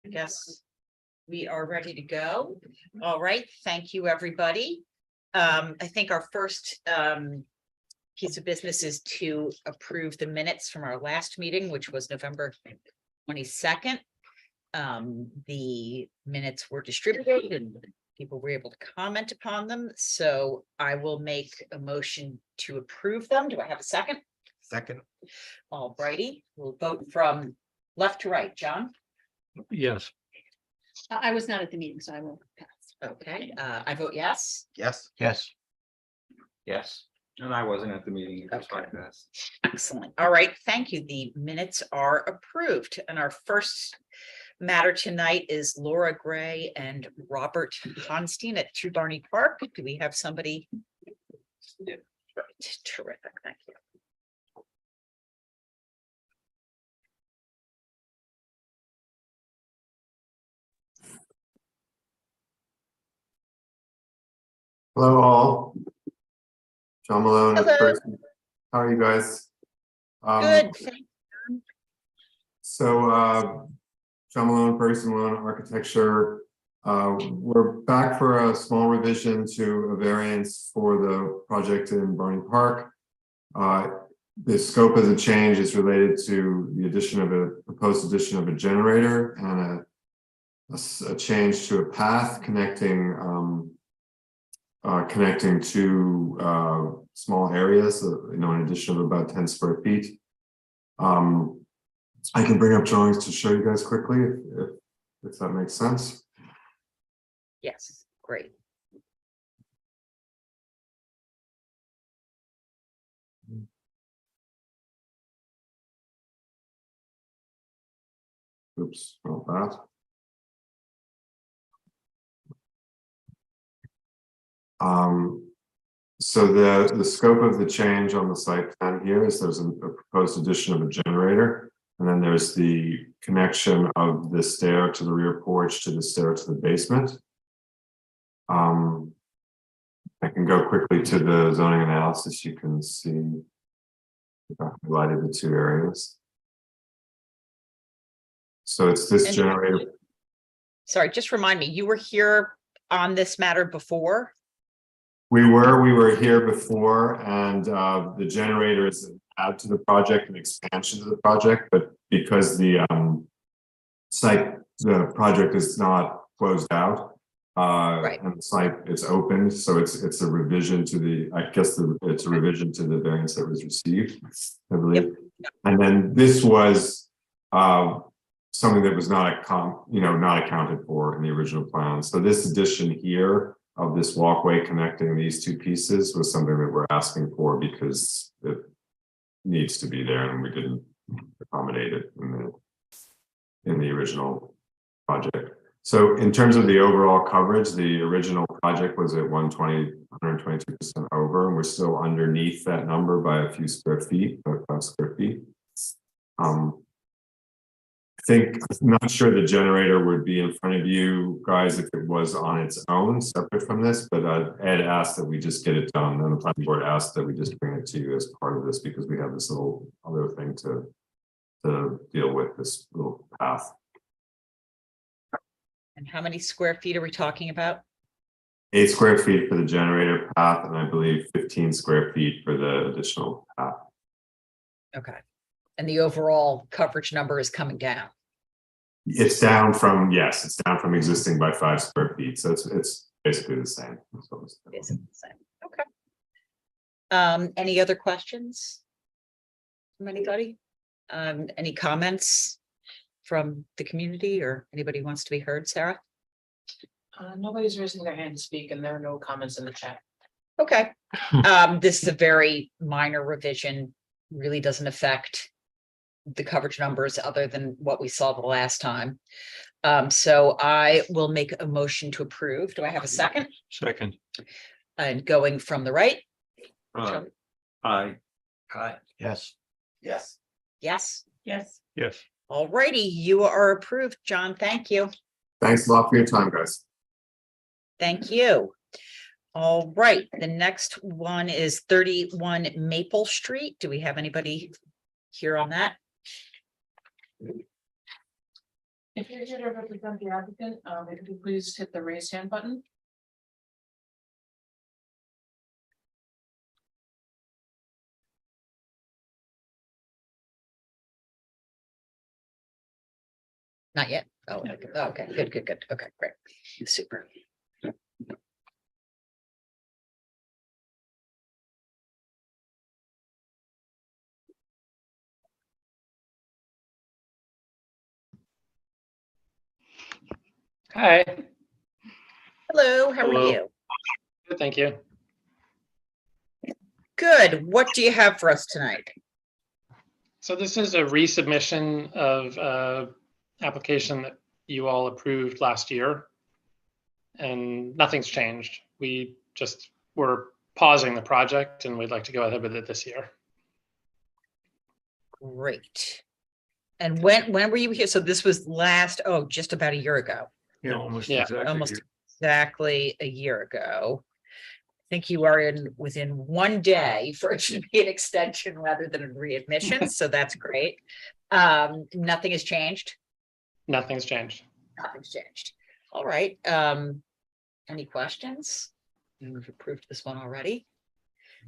I guess we are ready to go. All right, thank you, everybody. I think our first piece of business is to approve the minutes from our last meeting, which was November 22nd. The minutes were distributed and people were able to comment upon them. So I will make a motion to approve them. Do I have a second? Second. All righty, we'll vote from left to right. John? Yes. I was not at the meeting, so I will pass. Okay, I vote yes. Yes. Yes. Yes. And I wasn't at the meeting. That's why I passed. Excellent. All right, thank you. The minutes are approved. And our first matter tonight is Laura Gray and Robert Honstein at 2 Barney Park. Do we have somebody? Yeah. Right, terrific, thank you. Hello all. John Malone. Hello. How are you guys? Good, thank So John Malone, Ferguson Malone Architecture. We're back for a small revision to a variance for the project in Barney Park. The scope of the change is related to the addition of a proposed addition of a generator and a change to a path connecting two small areas, in addition of about 10 square feet. I can bring up drawings to show you guys quickly if that makes sense. yes, great. Oops, not that. So the scope of the change on the site plan here is there's a proposed addition of a generator, and then there's the connection of the stair to the rear porch to the stair to the basement. I can go quickly to the zoning analysis. You can see I've highlighted the two areas. So it's this And- generator. Sorry, just remind me, you were here on this matter before? We were here before, and the generator is an add to the project, an expansion to the project, but because the project is not closed out, Right. and the site is open, so it's a revision to the, it's a revision to the variance that was received, I believe. Yep. And then this was something that was not accounted for in the original plan. So this addition here of this walkway connecting these two pieces was something that we're asking for because it needs to be there and we didn't accommodate it in the original project. So in terms of the overall coverage, the original project was at 122% over, and we're still underneath that number by a few square feet, about 5 square feet. I'm not sure the generator would be in front of you guys if it was on its own, separate from this, but Ed asked that we just get it done, and the planning board asked that we just bring it to you as part of this because we have this little other thing to deal with, this little path. And how many square feet are we talking about? 8 square feet for the generator path, and I believe 15 square feet for the additional path. Okay. And the overall coverage number is coming down. It's down from, yes, it's down from existing by 5 square feet. So it's basically the same. Is it the same? Okay. Any other questions from anybody? Any comments from the community or anybody who wants to be heard, Sarah? Nobody's raising their hand to speak and there are no comments in the chat. Okay. This is a very minor revision, really doesn't affect the coverage numbers other than what we saw the last time. So I will make a amotion to approve. Do I have a second? Second. And going from the right? Aye. Yes. Yes. Yes. Yes. Yes. All righty, you are approved, John. Thank you. Thanks a lot for your time, guys. Thank you. All right, the next one is 31 Maple Street. Do we have anybody here on that? If you're here to represent the applicant, if you could please hit the raise hand button. Not yet. Oh, okay, good. Okay, great. Super. Hi, Hello, how are Hello. you? good, thank you. Good. What do you have for us tonight? So this is a resubmission of application that you all approved last year. And nothing's changed. We just were pausing the project and we'd like to go ahead with it this year. Great. And when were you here? So this was just about a year ago. Yeah, almost Yeah, exactly. Almost exactly a year ago. I think you are within 1 day for it should be an extension rather than a readmission, so that's great. Nothing has changed. Nothing's changed. Nothing's changed. All right. Any questions? We've approved this one already.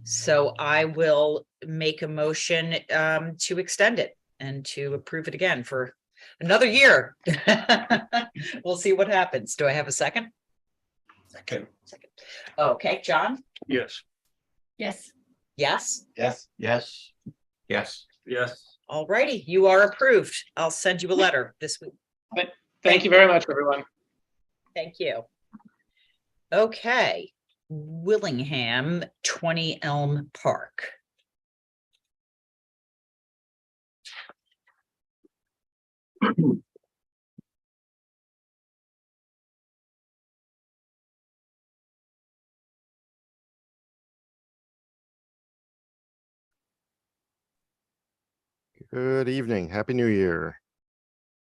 So I will make a motion to extend it and to approve it again for another year. We'll see what happens. Do I have a second? Second. Second. Okay, John? Yes. Yes. Yes? Yes. Yes. Yes. Yes. All righty, you are approved. I'll send you a letter this week. Thank you very much, everyone. Thank you. Okay, Willingham, 20 Elm Park. Good evening. Happy New Year.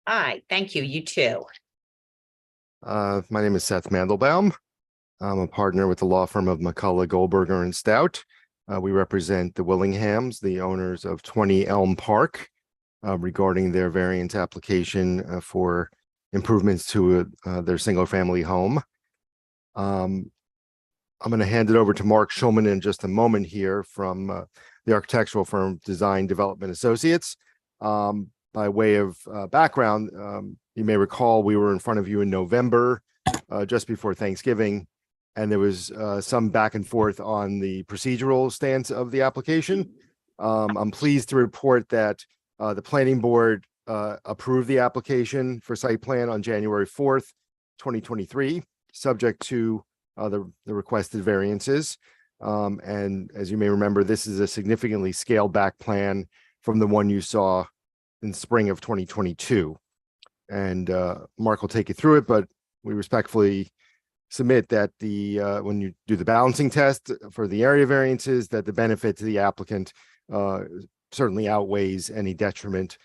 Hi, thank you. You too. My name is Seth Mandelbaum. I'm a partner with the law firm of McCullough, Goldberger and Stout. We represent the Willinghams, the owners of 20 Elm Park, regarding their variance application for improvements to their single-family home. I'm going to hand it over to Mark Schulman in just a moment here from the architectural firm Design Development Associates. By way of background, you may recall we were in front of you in November, just before Thanksgiving, and there was some back and forth on the procedural stance of the application. I'm pleased to report that the planning board approved the application for site plan on January 4th, 2023, subject to the requested variances. And as you may remember, this is a significantly scaled back plan from the one you saw in spring of 2022. And Mark will take you through it, but we respectfully submit that when you do the balancing test for the area variances, that the benefit to the applicant certainly outweighs any detriment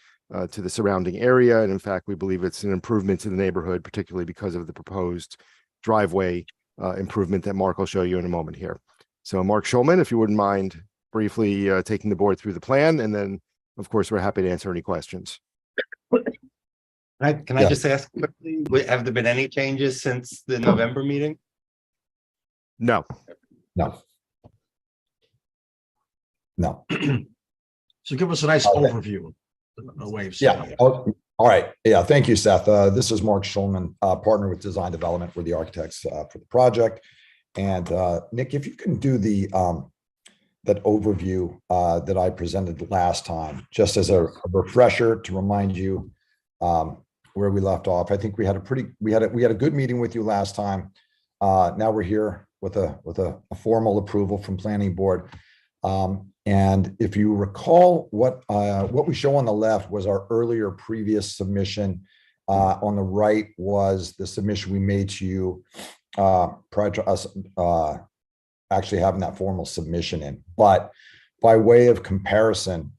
to the surrounding area. And in fact, we believe it's an improvement to the neighborhood, particularly because of the proposed driveway improvement that Mark will show you in a moment here. So Mark Schulman, if you wouldn't mind briefly taking the board through the plan, and then of course, we're happy to answer any questions. Can I just ask quickly, have there been any changes since the November meeting? No. No. No. So give us a nice Okay. overview. A way of saying Yeah. it. Oh, all right. Yeah. Thank you, Seth. This is Mark Schulman, partner with Design Development. We're the architects for the project. And Nick, if you can do the that overview that I presented last time, just as a refresher to remind you where we left off. I think we had a good meeting with you last time. Now we're here with a formal approval from planning board. And if you recall, what we show on the left was our earlier previous submission. On the right was the submission we made to you prior to us actually having that formal submission in. But by way of comparison,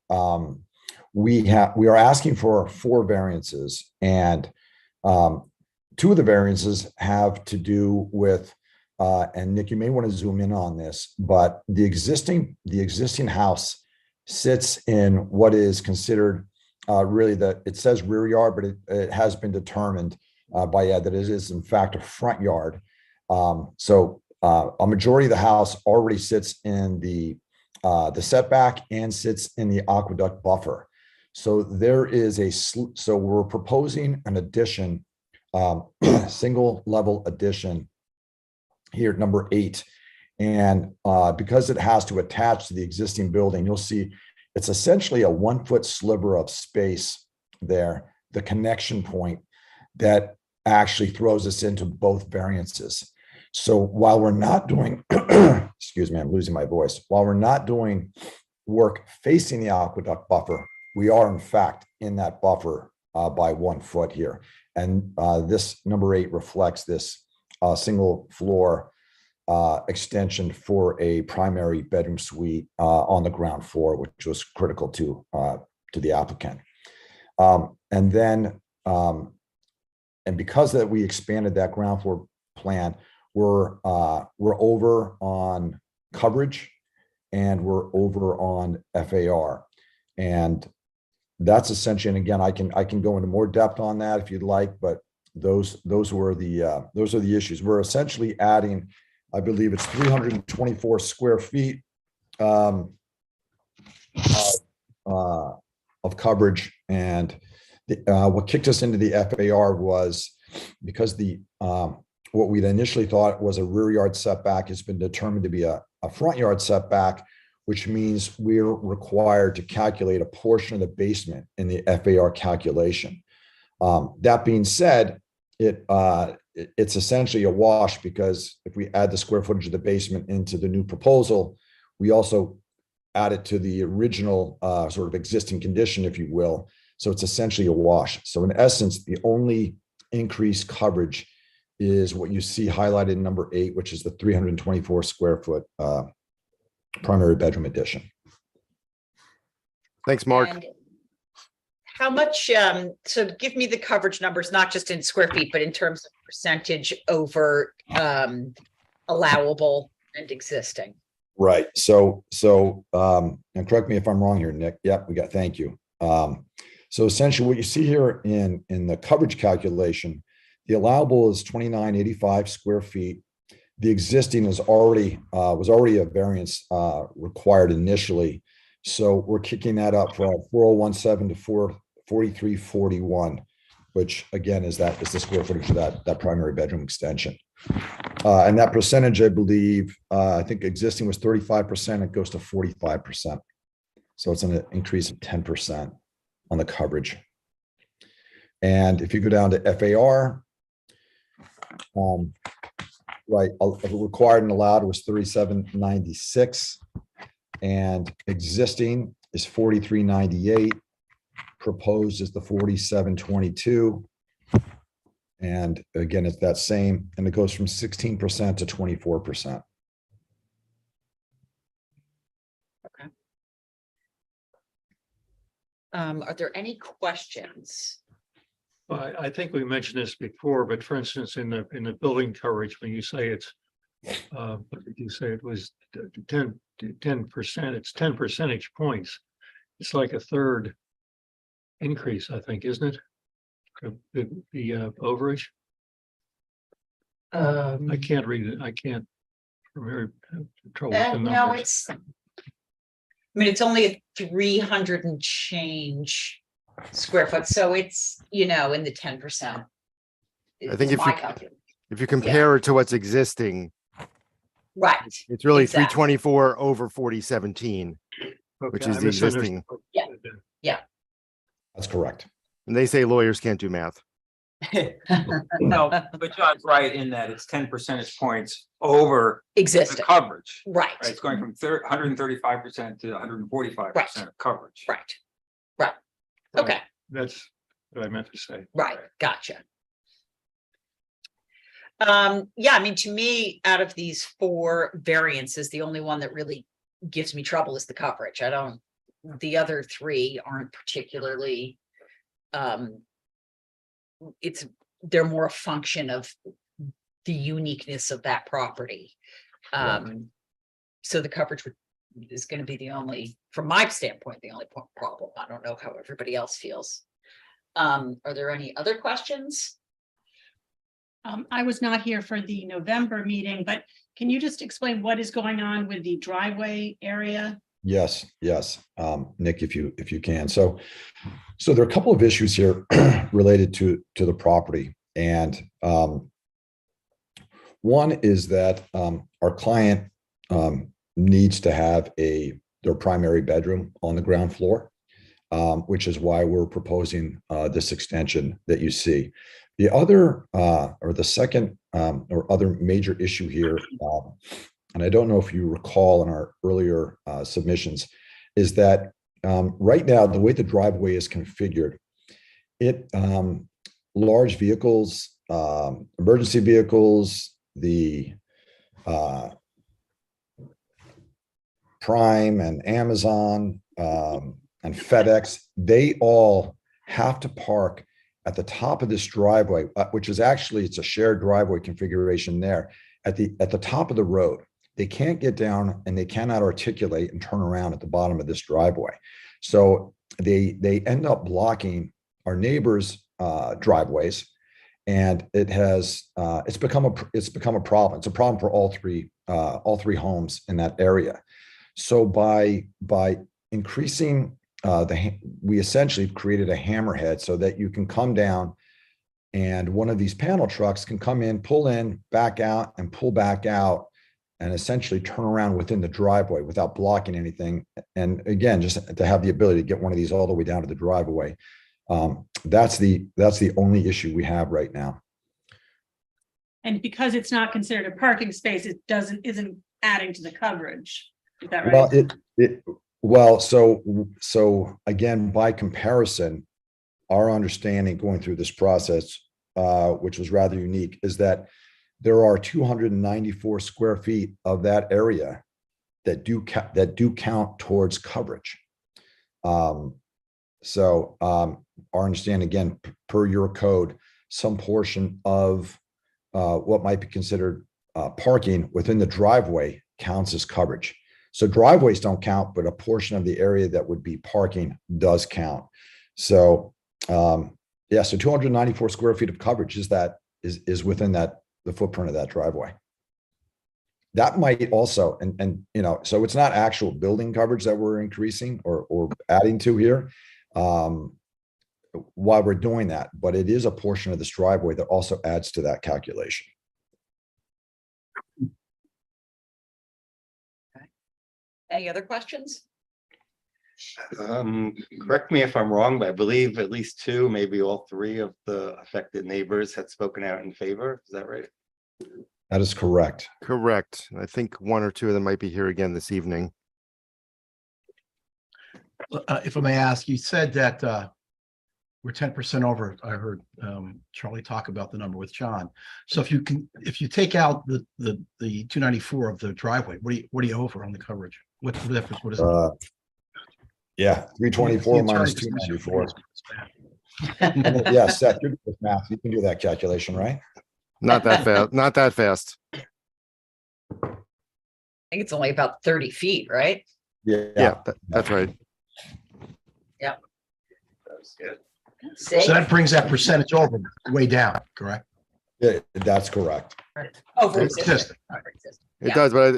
we are asking for 4 variances, and 2 of the variances have to do with, and Nick, you may want to zoom in on this, but the existing house sits in what is considered really that it says rear yard, but it has been determined by Ed that it is in fact a front yard. So a majority of the house already sits in the setback and sits in the aqueduct buffer. So there is so we're proposing an addition, single level addition here at number 8. And because it has to attach to the existing building, you'll see it's essentially a 1-foot sliver of space there, the connection point that actually throws us into both variances. So while we're not doing, excuse me, I'm losing my voice. While we're not doing work facing the aqueduct buffer, we are in fact in that buffer by 1 foot here. And this number 8 reflects this single floor extension for a primary bedroom suite on the ground floor, which was critical to the applicant. And then, and because that we expanded that ground floor plan, we're over on coverage and we're over on FAR. And that's essentially, and again, I can go into more depth on that if you'd like, but those are the issues. We're essentially adding, I believe it's 324 square feet of coverage. And what kicked us into the FAR was because what we'd initially thought was a rear yard setback has been determined to be a front yard setback, which means we're required to calculate a portion of the basement in the FAR calculation. That being said, it's essentially a wash because if we add the square footage of the basement into the new proposal, we also add it to the original sort of existing condition, if you will. So it's essentially a wash. So in essence, the only increased coverage is what you see highlighted in number 8, which is the 324 square foot primary bedroom addition. Thanks, Mark. And how much, so give me the coverage numbers, not just in square feet, but in terms of percentage over allowable and existing. Right. So, and correct me if I'm wrong here, Nick. Yep, thank you. So essentially what you see here in the coverage calculation, the allowable is 2985 square feet. The existing is already was already a variance required initially. So we're kicking that up from 4017 to 4341, which again is the square footage of that primary bedroom extension. And that percentage, I believe, I think existing was 35%, it goes to 45%. So it's an increase of 10% on the coverage. And if you go down to FAR, right, required and allowed was 3796, and existing is 4398. Proposed is the 4722. And again, it's that same, and it goes from 16% to 24%. Okay. Are there any questions? Well, I think we mentioned this before, but for instance, in the building coverage, when you say it's, what did you say? It was 10%, it's 10 percentage points. It's like a third increase, I think, isn't it? The overage. I can't read it. I can't. I'm very trouble with the No, numbers. it's only 300 and change square foot, so it's, in the 10%. I think if you compare it to what's existing, Right, it's really Exactly. 324 over 4017, which Okay, is I the existing. misunderstood. That's correct. And they say lawyers can't do math. No, but John's right in that it's 10 percentage points over the existing, coverage. right, Right, it's going from 135% to 145% of coverage. right, okay, That's what I meant to say. right, gotcha. Yeah, to me, out of these 4 variances, the only one that really gives me trouble is the coverage. The other 3 aren't particularly, they're more a function of the uniqueness of that property. So the coverage is gonna be the only, from my standpoint, the only problem. I don't know how everybody else feels. Are there any other questions? I was not here for the November meeting, but can you just explain what is going on with the driveway area? Yes, yes. Nick, if you can. So there are a couple of issues here related to the property. And one is that our client needs to have their primary bedroom on the ground floor, which is why we're proposing this extension that you see. The other or the second or other major issue here, and I don't know if you recall in our earlier submissions, is that right now, the way the driveway is configured, large vehicles, emergency vehicles, the Prime and Amazon and FedEx, they all have to park at the top of this driveway, which is actually, it's a shared driveway configuration there at the top of the road. They can't get down and they cannot articulate and turn around at the bottom of this driveway. So they end up blocking our neighbors' driveways, and it's become a problem. It's a problem for all three homes in that area. So by increasing we essentially created a hammerhead so that you can come down and one of these panel trucks can come in, pull in, back out, and pull back out, and essentially turn around within the driveway without blocking anything. And again, just to have the ability to get one of these all the way down to the driveway. That's the only issue we have right now. And because it's not considered a parking space, it isn't adding to the coverage. Is that right? Well, so again, by comparison, our understanding going through this process, which was rather unique, is that there are 294 square feet of that area that do count towards coverage. So our understanding, again, per your code, some portion of what might be considered parking within the driveway counts as coverage. So driveways don't count, but a portion of the area that would be parking does count. So yeah, so 294 square feet of coverage is within the footprint of that driveway. That might also, and so it's not actual building coverage that we're increasing or adding to here while we're doing that, but it is a portion of this driveway that also adds to that calculation. Any other questions? Correct me if I'm wrong, but I believe at least two, maybe all three of the affected neighbors had spoken out in favor. Is that right? That is correct. Correct. I think one or two of them might be here again this evening. If I may ask, you said that we're 10% over. I heard Charlie talk about the number with John. So if you take out the 294 of the driveway, what do you over on the coverage? What's the difference? What is it? Yeah, 324 minus 294. Yeah, Seth, you're good with math. You can do that calculation, right? Not that fast. Not that fast. I think it's only about 30 feet, right? Yeah, that's right. Yep. That's good. So that brings that percentage over way down, correct? Yeah, that's correct. Over Existing. existing. Over existing. It Yeah. does, but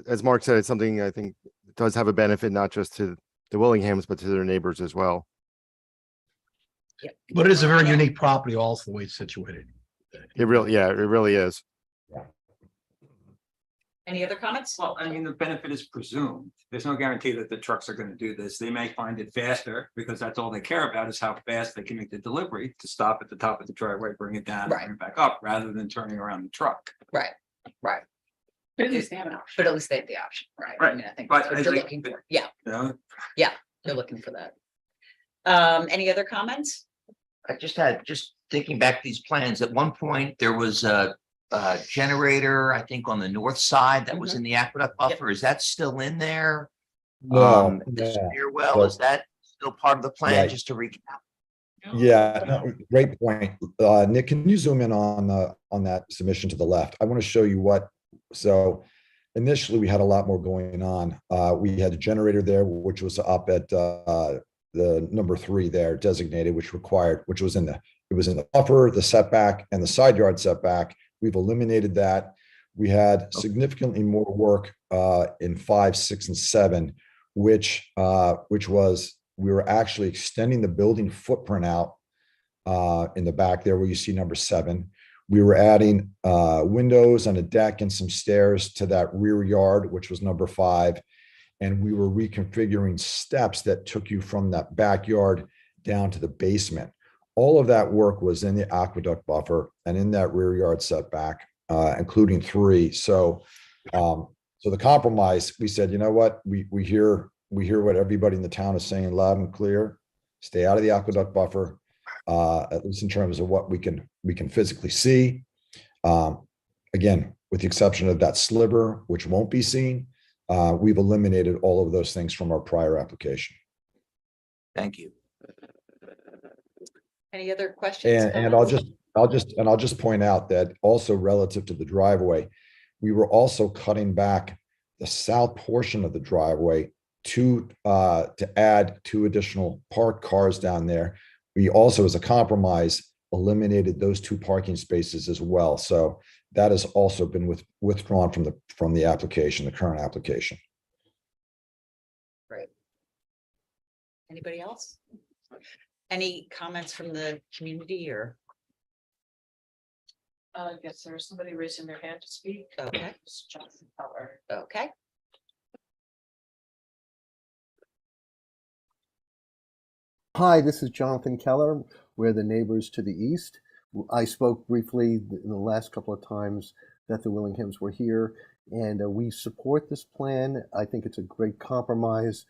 as Mark said, it's something I think does have a benefit not just to the Willinghams, but to their neighbors as well. But it is a very unique property also the way it's situated. It really is. Any other comments? Well, I mean, the benefit is presumed. There's no guarantee that the trucks are going to do this. They may find it faster because that's all they care about is how fast they can make the delivery to stop at the top of the driveway, bring it down, and bring it back up, rather than turning around the truck. Right, right. But at least they have an option. But at least they have the option, right? I Right. mean, I think But that's what I they're think looking that- for. Yeah, You know, they're looking for that. Any other comments? I just thinking back to these plans, at one point, there was a generator, I think, on the north side that was in the aqueduct buffer. Is that still in there? No, The yeah. spear well, is that still part of the plan, Right. just to recap? Yeah, no, great point. Nick, can you zoom in on that submission to the left? I want to show you so initially we had a lot more going on. We had a generator there, which was up at the number 3 there designated, which was in the buffer, the setback, and the side yard setback. We've eliminated that. We had significantly more work in 5, 6, and 7, which was we were actually extending the building footprint out in the back there where you see number 7. We were adding windows on a deck and some stairs to that rear yard, which was number 5. And we were reconfiguring steps that took you from that backyard down to the basement. All of that work was in the aqueduct buffer and in that rear yard setback, including 3. So the compromise, we said, you know what, we hear what everybody in the town is saying loud and clear. Stay out of the aqueduct buffer, at least in terms of what we can physically see. Again, with the exception of that sliver, which won't be seen, we've eliminated all of those things from our prior application. Thank you. Any other questions? And I'll just point out that also relative to the driveway, we were also cutting back the south portion of the driveway to add 2 additional parked cars down there. We also, as a compromise, eliminated those 2 parking spaces as well. So that has also been withdrawn from the application, the current application. Great. Anybody else? Any comments from the community or? Yes, there's somebody raising their hand to speak. Okay. It's Jonathan Keller. Okay. Hi, this is Jonathan Keller. We're the neighbors to the east. I spoke briefly in the last couple of times that the Willinghams were here, and we support this plan. I think it's a great compromise.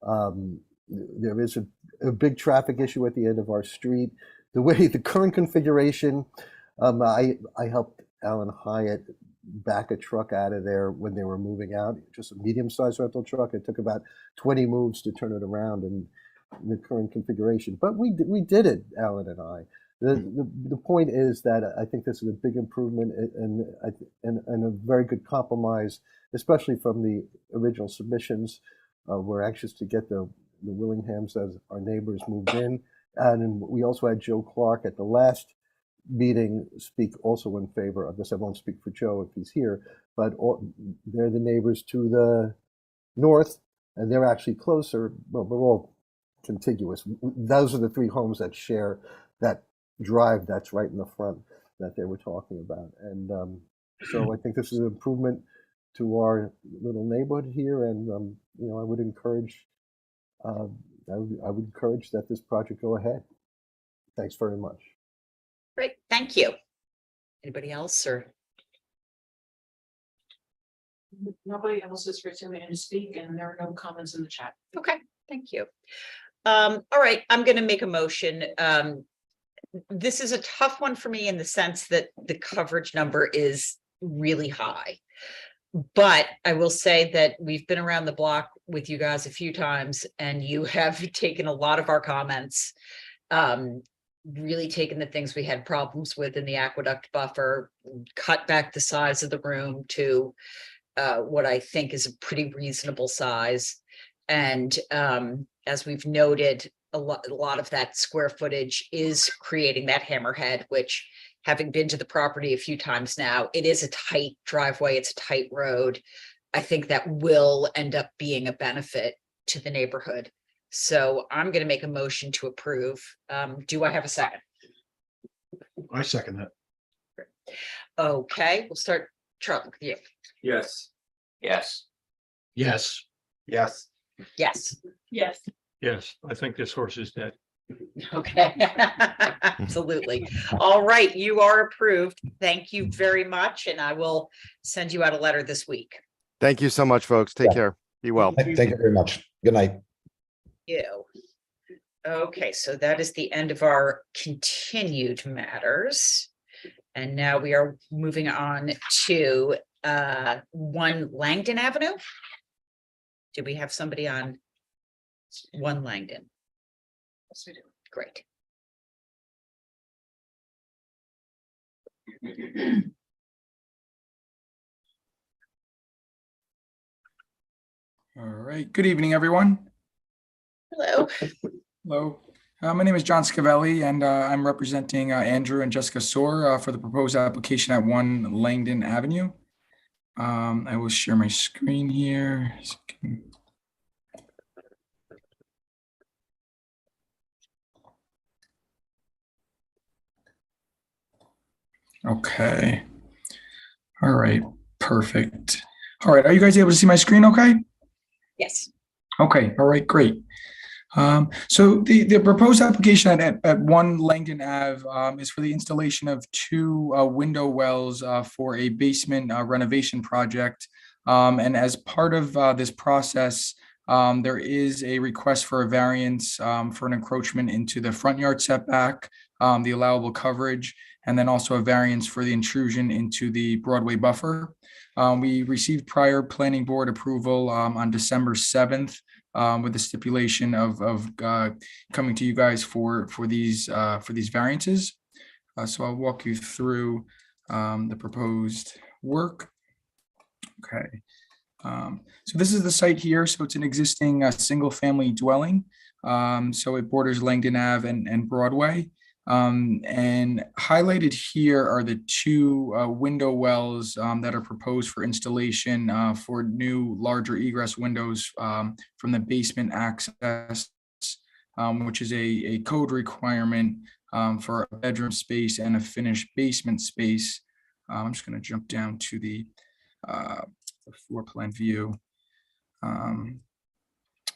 There is a big traffic issue at the end of our street. The current configuration, I helped Alan Hyatt back a truck out of there when they were moving out, just a medium-sized rental truck. It took about 20 moves to turn it around in the current configuration, but we did it, Alan and I. The point is that I think this is a big improvement and a very good compromise, especially from the original submissions. We're anxious to get the Willinghams as our neighbors moved in, and we also had Joe Clark at the last meeting speak also in favor of this. I won't speak for Joe if he's here, but they're the neighbors to the north, and they're actually closer. Well, we're all contiguous. Those are the 3 homes that share that drive that's right in the front that they were talking about. And so I think this is an improvement to our little neighborhood here. And I would encourage that this project go ahead. Thanks very much. Great, thank you. Anybody else or? Nobody else is raising their hand to speak, and there are no comments in the chat. Okay, thank you. All right, I'm going to make a motion. This is a tough one for me in the sense that the coverage number is really high. But I will say that we've been around the block with you guys a few times, and you have taken a lot of our comments, really taken the things we had problems with in the aqueduct buffer, cut back the size of the room to what I think is a pretty reasonable size. And as we've noted, a lot of that square footage is creating that hammerhead, which, having been to the property a few times now, it is a tight driveway, it's a tight road. I think that will end up being a benefit to the neighborhood. So I'm going to make a motion to approve. Do I have a second? I second that. Okay, we'll start, Charlie, with you. Yes. Yes. Yes. Yes. Yes. Yes. Yes, I think this horse is dead. Okay, absolutely. All right, you are approved. Thank you very much, and I will send you out a letter this week. Thank you so much, folks. Take care. Be well. Thank you very much. Good night. You. Okay, so that is the end of our continued matters. And now we are moving on to 1 Langdon Avenue. Do we have somebody on 1 Langdon? Yes, we do. Great. All right. Good evening, everyone. Hello. Hello. My name is John Scavelli, and I'm representing Andrew and Jessica Soar for the proposed application at 1 Langdon Avenue. I will share my screen here. Okay. All right. Perfect. All right. Are you guys able to see my screen okay? Yes. Okay. All right. Great. So the proposed application at 1 Langdon Ave is for the installation of 2 window wells for a basement renovation project. And as part of this process, there is a request for a variance for an encroachment into the front yard setback, the allowable coverage, and then also a variance for the intrusion into the Broadway buffer. We received prior planning board approval on December 7th. With the stipulation of coming to you guys for these variances. So I'll walk you through the proposed work. Okay. So this is the site here. So it's an existing single family dwelling. So it borders Langdon Ave and Broadway. And highlighted here are the 2 window wells that are proposed for installation for new larger egress windows from the basement access, which is a code requirement for a bedroom space and a finished basement space. I'm just going to jump down to the floor plan view.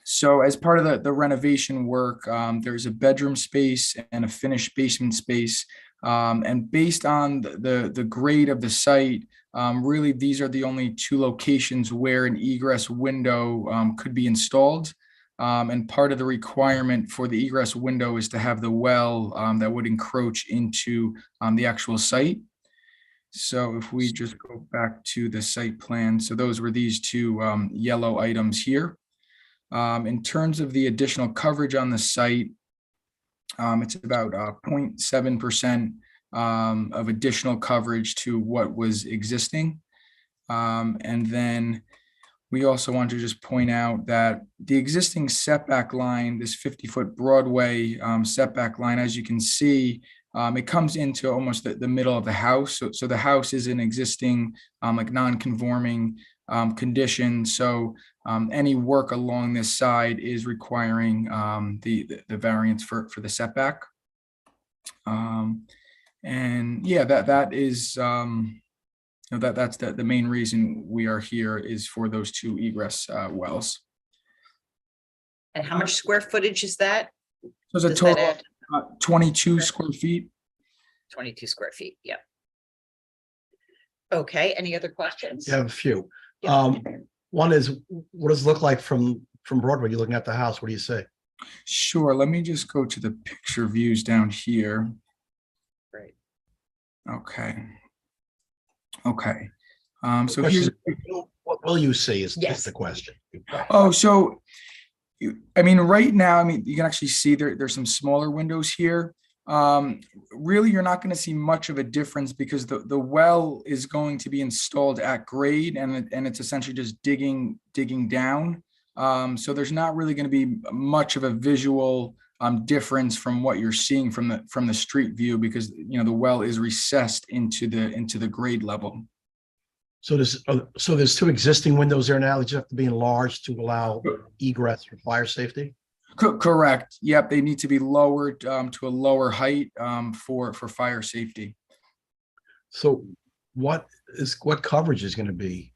So as part of the renovation work, there's a bedroom space and a finished basement space. And based on the grade of the site, really these are the only 2 locations where an egress window could be installed. And part of the requirement for the egress window is to have the well that would encroach into the actual site. So if we just go back to the site plan, so those were these 2 yellow items here. In terms of the additional coverage on the site, it's about 0.7% of additional coverage to what was existing. And then we also want to just point out that the existing setback line, this 50-foot Broadway setback line, as you can see, it comes into almost the middle of the house. So the house is an existing like non-conforming condition. So any work along this side is requiring the variance for the setback. And yeah, that is that's the main reason we are here, is for those 2 egress wells. And how much square footage is that? So it's a Does that total add? of 22 square feet. 22 square feet. Yep. Okay. Any other questions? You have a few. Yeah. One is, what does it look like from Broadway? You're looking at the house. What do you say? Sure. Let me just go to the picture views down here. Great. Okay. Okay. So The here's. question is, what will you see is Yes. the question. Oh, so I mean, right now, I mean, you can actually see there's some smaller windows here. Really, you're not going to see much of a difference because the well is going to be installed at grade, and it's essentially just digging down. So there's not really going to be much of a visual difference from what you're seeing from the street view, because the well is recessed into the grade level. So there's 2 existing windows there now that just have to be enlarged to allow egress for fire safety? Correct. Yep. They need to be lowered to a lower height for fire safety. So what coverage is going to be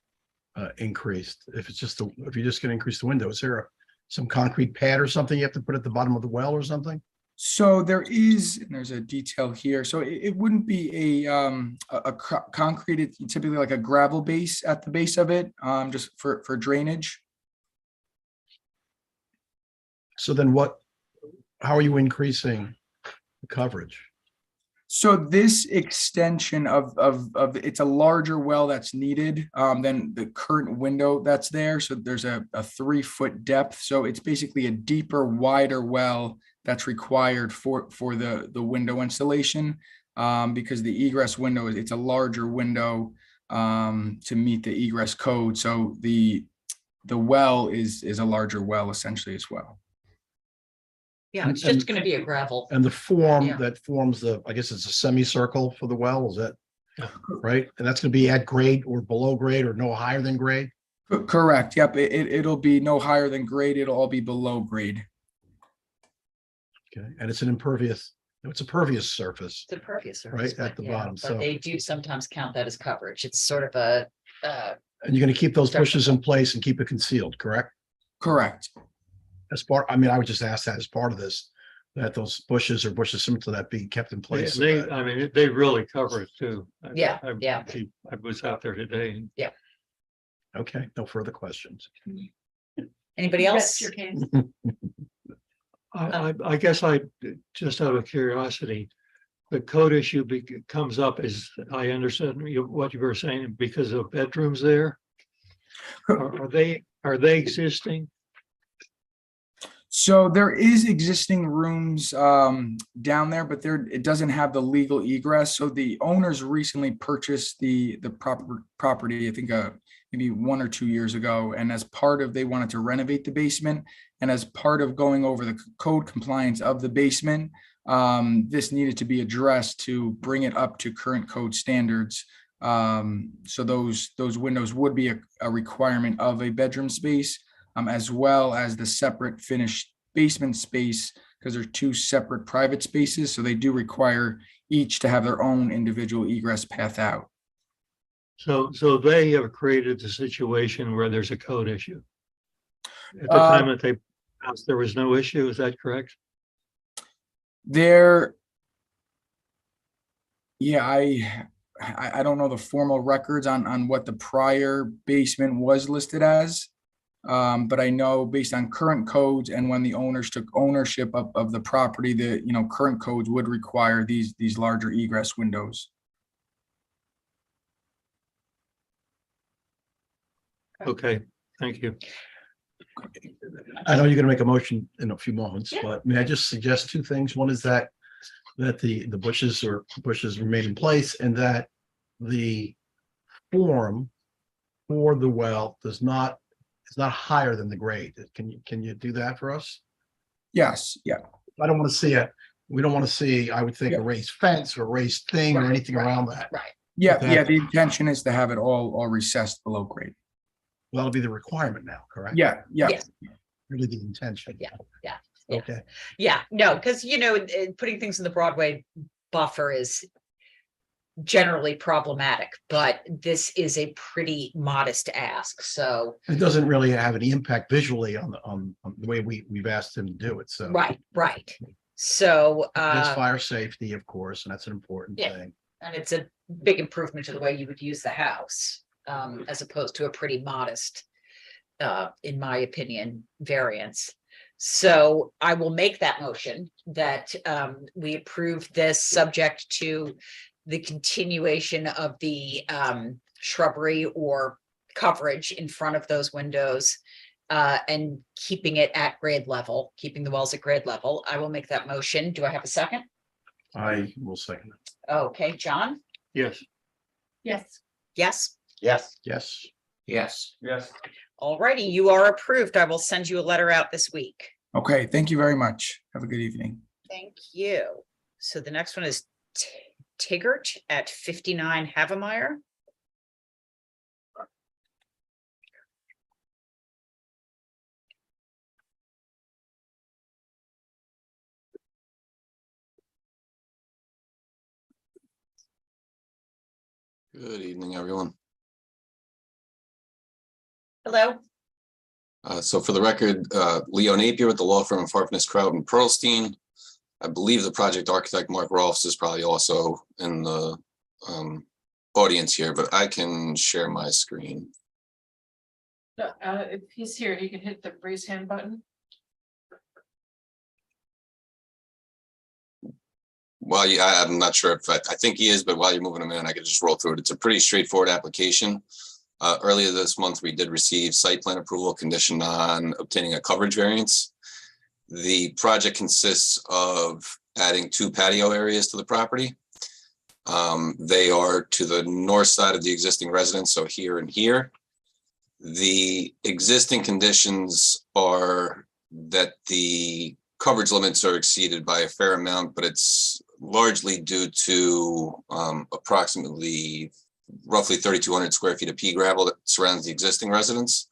increased? If you're just going to increase the window, is there some concrete pad or something you have to put at the bottom of the well or something? So there's a detail here. So it wouldn't be a concrete, it's typically like a gravel base at the base of it, just for drainage. So then how are you increasing the coverage? So this extension of it's a larger well that's needed than the current window that's there. So there's a 3-foot depth. So it's basically a deeper, wider well that's required for the window installation, because the egress window it's a larger window to meet the egress code. So the the well is a larger well essentially as well. Yeah, it's just gonna be a gravel. And the form Yeah. that forms the, I guess it's a semicircle for the well, is that right? And that's gonna be at grade or below grade or no higher than grade? Correct. Yep. It'll be no higher than grade. It'll all be below grade. Okay, and it's an impervious, it's a pervious surface. It's a pervious surface. Right, but at the yeah, bottom, But so- they do sometimes count that as coverage. It's sort of a, And you're gonna keep those bushes in place and keep it concealed, correct? Correct. As part, I mean, I would just ask that as part of this, that those bushes or bushes similar to that be kept in place. so They, that- I mean, they really cover it too. Yeah, yeah. I was out there today. Okay, no further questions. anybody else? Rest your case. I guess just out of curiosity, the code issue comes up as I understand what you were saying because of bedrooms there. Are they existing? So there is existing rooms down there, but it doesn't have the legal egress. So the owners recently purchased the property, I think maybe 1 or 2 years ago. And as part of, they wanted to renovate the basement. And as part of going over the code compliance of the basement, this needed to be addressed to bring it up to current code standards. So those windows would be a requirement of a bedroom space. As well as the separate finished basement space, because they're two separate private spaces. So they do require each to have their own individual egress path out. So they have created the situation where there's a code issue. At the time that they passed, there was no issue. Is that correct? I don't know the formal records on what the prior basement was listed as. But I know based on current codes and when the owners took ownership of the property, the current codes would require these larger egress windows. Okay, thank you. I know you're gonna make a motion in a few moments, Yeah. but may I just suggest two things? One is that the bushes remain in place and that the form for the well is not higher than the grade. Can you do that for us? Yes, yeah. I don't want to see we don't want to see, I would think, a raised fence or a raised thing or anything around that. Right. Yeah, That- the intention is to have it all recessed below grade. Well, it'll be the requirement now, correct? Yeah. Yes. Really the intention. Yeah. Okay. Yeah, no, because putting things in the Broadway buffer is generally problematic, but this is a pretty modest ask, so. It doesn't really have any impact visually on the way we've asked them to do it, so. Right. So, It's fire safety, of course, and that's an important Yeah. thing. and it's a big improvement to the way you would use the house, as opposed to a pretty modest, in my opinion, variance. So I will make that motion that we approve this subject to the continuation of the shrubbery or coverage in front of those windows and keeping it at grade level, keeping the walls at grade level. I will make that motion. Do I have a second? I will second it. Okay, John? Yes. Yes. Yes? Yes. Yes. Yes. Yes. Alrighty, you are approved. I will send you a letter out this week. Okay, thank you very much. Have a good evening. Thank you. So the next one is Tiggert at 59 Havemeyer. Good evening, everyone. Hello. So for the record, Leo Napier with the law firm of Harkness, Crowd and Pearlstein. I believe the project architect, Mark Rolfs, is probably also in the audience here, but I can share my screen. If he's here, he can hit the raise hand button. Well, yeah, I'm not sure if I think he is, but while you're moving him in, I could just roll through it. It's a pretty straightforward application. Earlier this month, we did receive site plan approval conditioned on obtaining a coverage variance. The project consists of adding 2 patio areas to the property. They are to the north side of the existing residence, so here and here. The existing conditions are that the coverage limits are exceeded by a fair amount, but it's largely due to approximately roughly 3,200 square feet of pea gravel that surrounds the existing residence.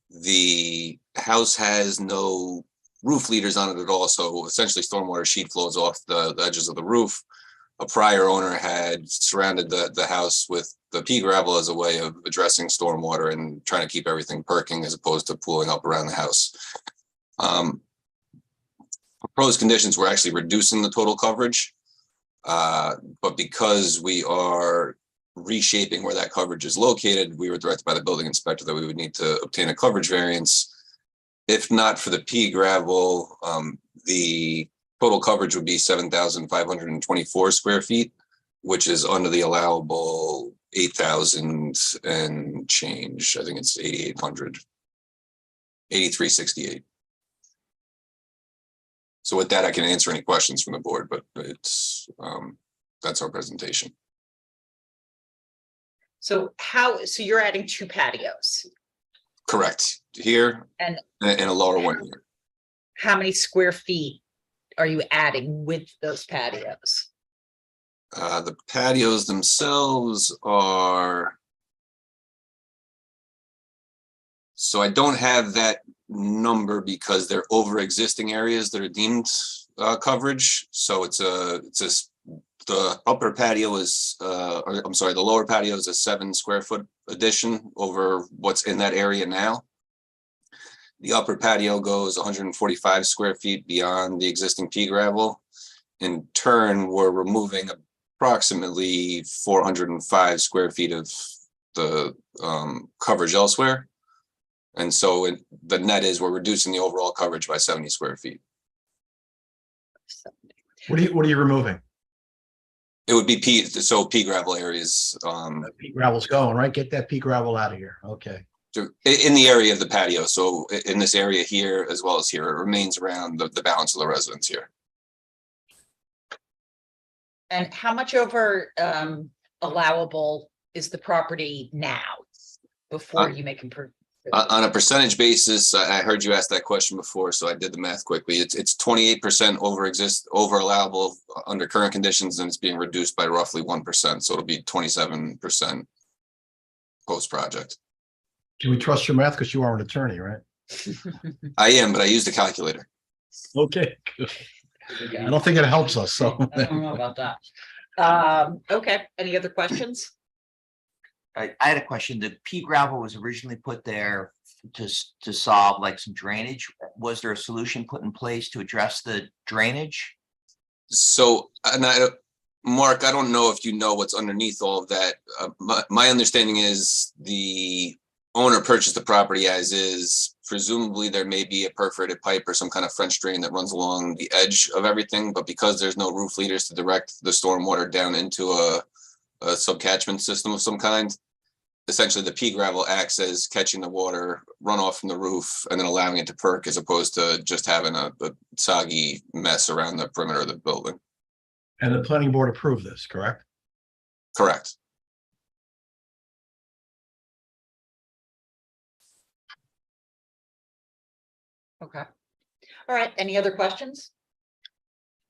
The house has no roof leaders on it at all, so essentially stormwater sheet flows off the edges of the roof. A prior owner had surrounded the house with the pea gravel as a way of addressing stormwater and trying to keep everything perking as opposed to pooling up around the house. Proposed conditions were actually reducing the total coverage, but because we are reshaping where that coverage is located, we were directed by the building inspector that we would need to obtain a coverage variance. If not for the pea gravel, the total coverage would be 7,524 square feet, which is under the allowable 8,000 and change. I think it's 8,800, 8,368. So with that, I can answer any questions from the board, but it's that's our presentation. So so you're adding 2 patios, Correct. Here and a lower one here. how many square feet are you adding with those patios? The patios themselves are. So I don't have that number because they're over existing areas that are deemed coverage. So the upper patio is, I'm sorry, the lower patio is a 7 square foot addition over what's in that area now. The upper patio goes 145 square feet beyond the existing pea gravel. In turn, we're removing approximately 405 square feet of the coverage elsewhere. And so the net is we're reducing the overall coverage by 70 square feet. What are you removing? It would be pea gravel areas. Pea gravel's going, right? Get that pea gravel out of here. Okay. In the area of the patio. So in this area here, as well as here, it remains around the balance of the residents here. And how much over allowable is the property now before you make improvements? On a percentage basis, I heard you ask that question before, so I did the math quickly. It's 28% over allowable under current conditions, and it's being reduced by roughly 1%. So it'll be 27% post project. Can we trust your math? Because you are an attorney, right? I am, but I used a calculator. Okay. I don't think it helps us, so. I don't know about that. Okay, any other questions? I had a question. The pea gravel was originally put there to solve like some drainage. Was there a solution put in place to address the drainage? So, Mark, I don't know if you know what's underneath all of that. My understanding is the owner purchased the property as is. Presumably there may be a perforated pipe or some kind of French drain that runs along the edge of everything, but because there's no roof leaders to direct the stormwater down into a subcatchment system of some kind, essentially the pea gravel acts as catching the water runoff from the roof and then allowing it to perk, as opposed to just having a soggy mess around the perimeter of the building. And the planning board approved this, correct? Correct. Okay. All right, any other questions?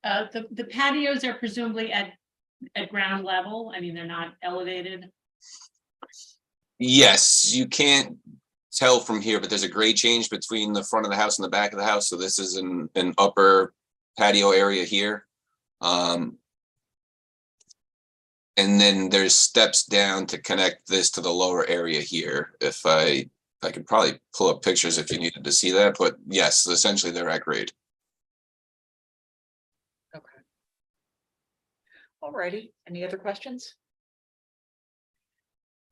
The patios are presumably at ground level. I mean, they're not elevated. Yes, you can't tell from here, but there's a grade change between the front of the house and the back of the house. So this is an upper patio area here. And then there's steps down to connect this to the lower area here. If I could probably pull up pictures if you needed to see that, but yes, essentially they're at grade. Okay. All righty, any other questions?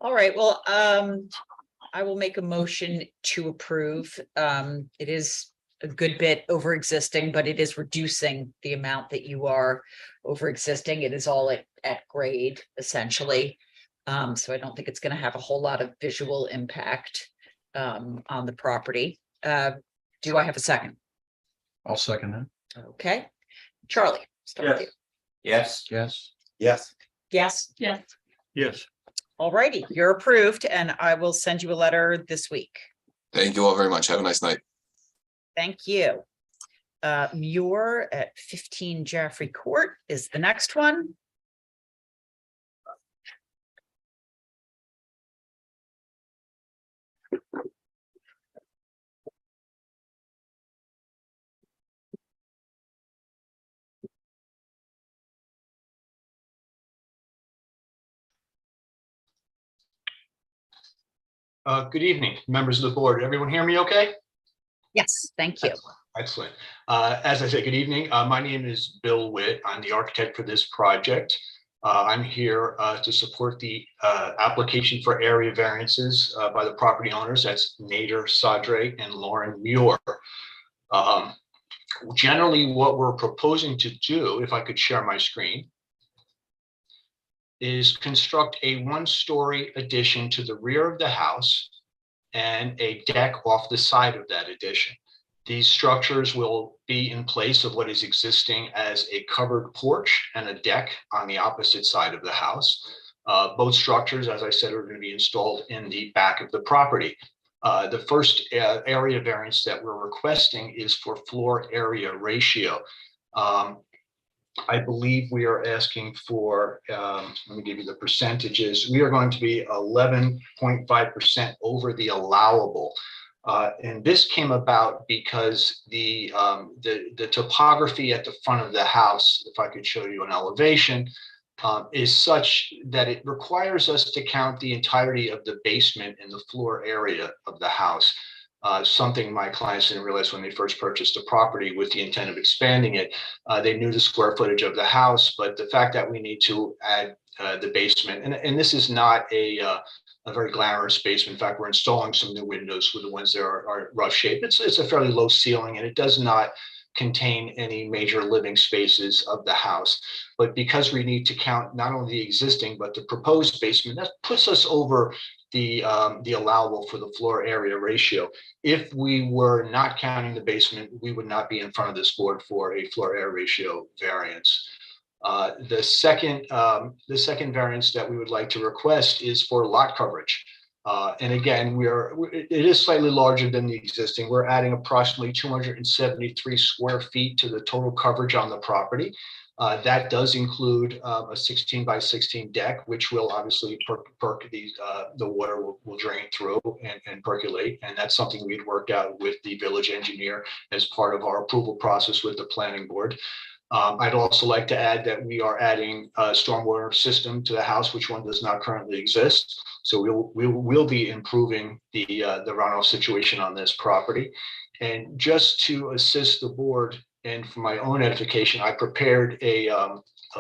All right, well, I will make a motion to approve. It is a good bit over existing, but it is reducing the amount that you are over existing. It is all at grade, essentially. So I don't think it's going to have a whole lot of visual impact on the property. Do I have a second? I'll second that. Okay. Charlie, start with you. Yes. Yes. Yes. Yes. Yes. Yes. All righty, you're approved, and I will send you a letter this week. Thank you all very much. Have a nice night. Thank you. Muir at 15 Jaffrey Court is the next one. Good evening, members of the board. Everyone hear me okay? Yes, thank you. Excellent. As I said, good evening. My name is Bill Witt. I'm the architect for this project. I'm here to support the application for area variances by the property owners. That's Nader Sadre and Lauren Muir. Generally, what we're proposing to do, if I could share my screen, is construct a one-story addition to the rear of the house and a deck off the side of that addition. These structures will be in place of what is existing as a covered porch and a deck on the opposite side of the house. Both structures, as I said, are going to be installed in the back of the property. The first area variance that we're requesting is for floor area ratio. I believe we are asking for, let me give you the percentages. We are going to be 11.5% over the allowable. And this came about because the topography at the front of the house, if I could show you an elevation, is such that it requires us to count the entirety of the basement and the floor area of the house. Something my clients didn't realize when they first purchased the property with the intent of expanding it. They knew the square footage of the house, but the fact that we need to add the basement, and this is not a very glamorous basement. In fact, we're installing some new windows with the ones that are rough shape. It's a fairly low ceiling, and it does not contain any major living spaces of the house. But because we need to count not only the existing, but the proposed basement, that puts us over the allowable for the floor area ratio. If we were not counting the basement, we would not be in front of this board for a floor area ratio variance. The second variance that we would like to request is for lot coverage. And again, it is slightly larger than the existing. We're adding approximately 273 square feet to the total coverage on the property. That does include a 16 by 16 deck, which will obviously the water will drain through and percolate. And that's something we'd worked out with the village engineer as part of our approval process with the planning board. I'd also like to add that we are adding a stormwater system to the house, which one does not currently exist. So we'll be improving the runoff situation on this property. And just to assist the board and for my own edification, I prepared a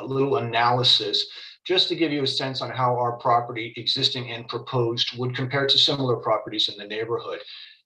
little analysis just to give you a sense on how our property, existing and proposed, would compare to similar properties in the neighborhood.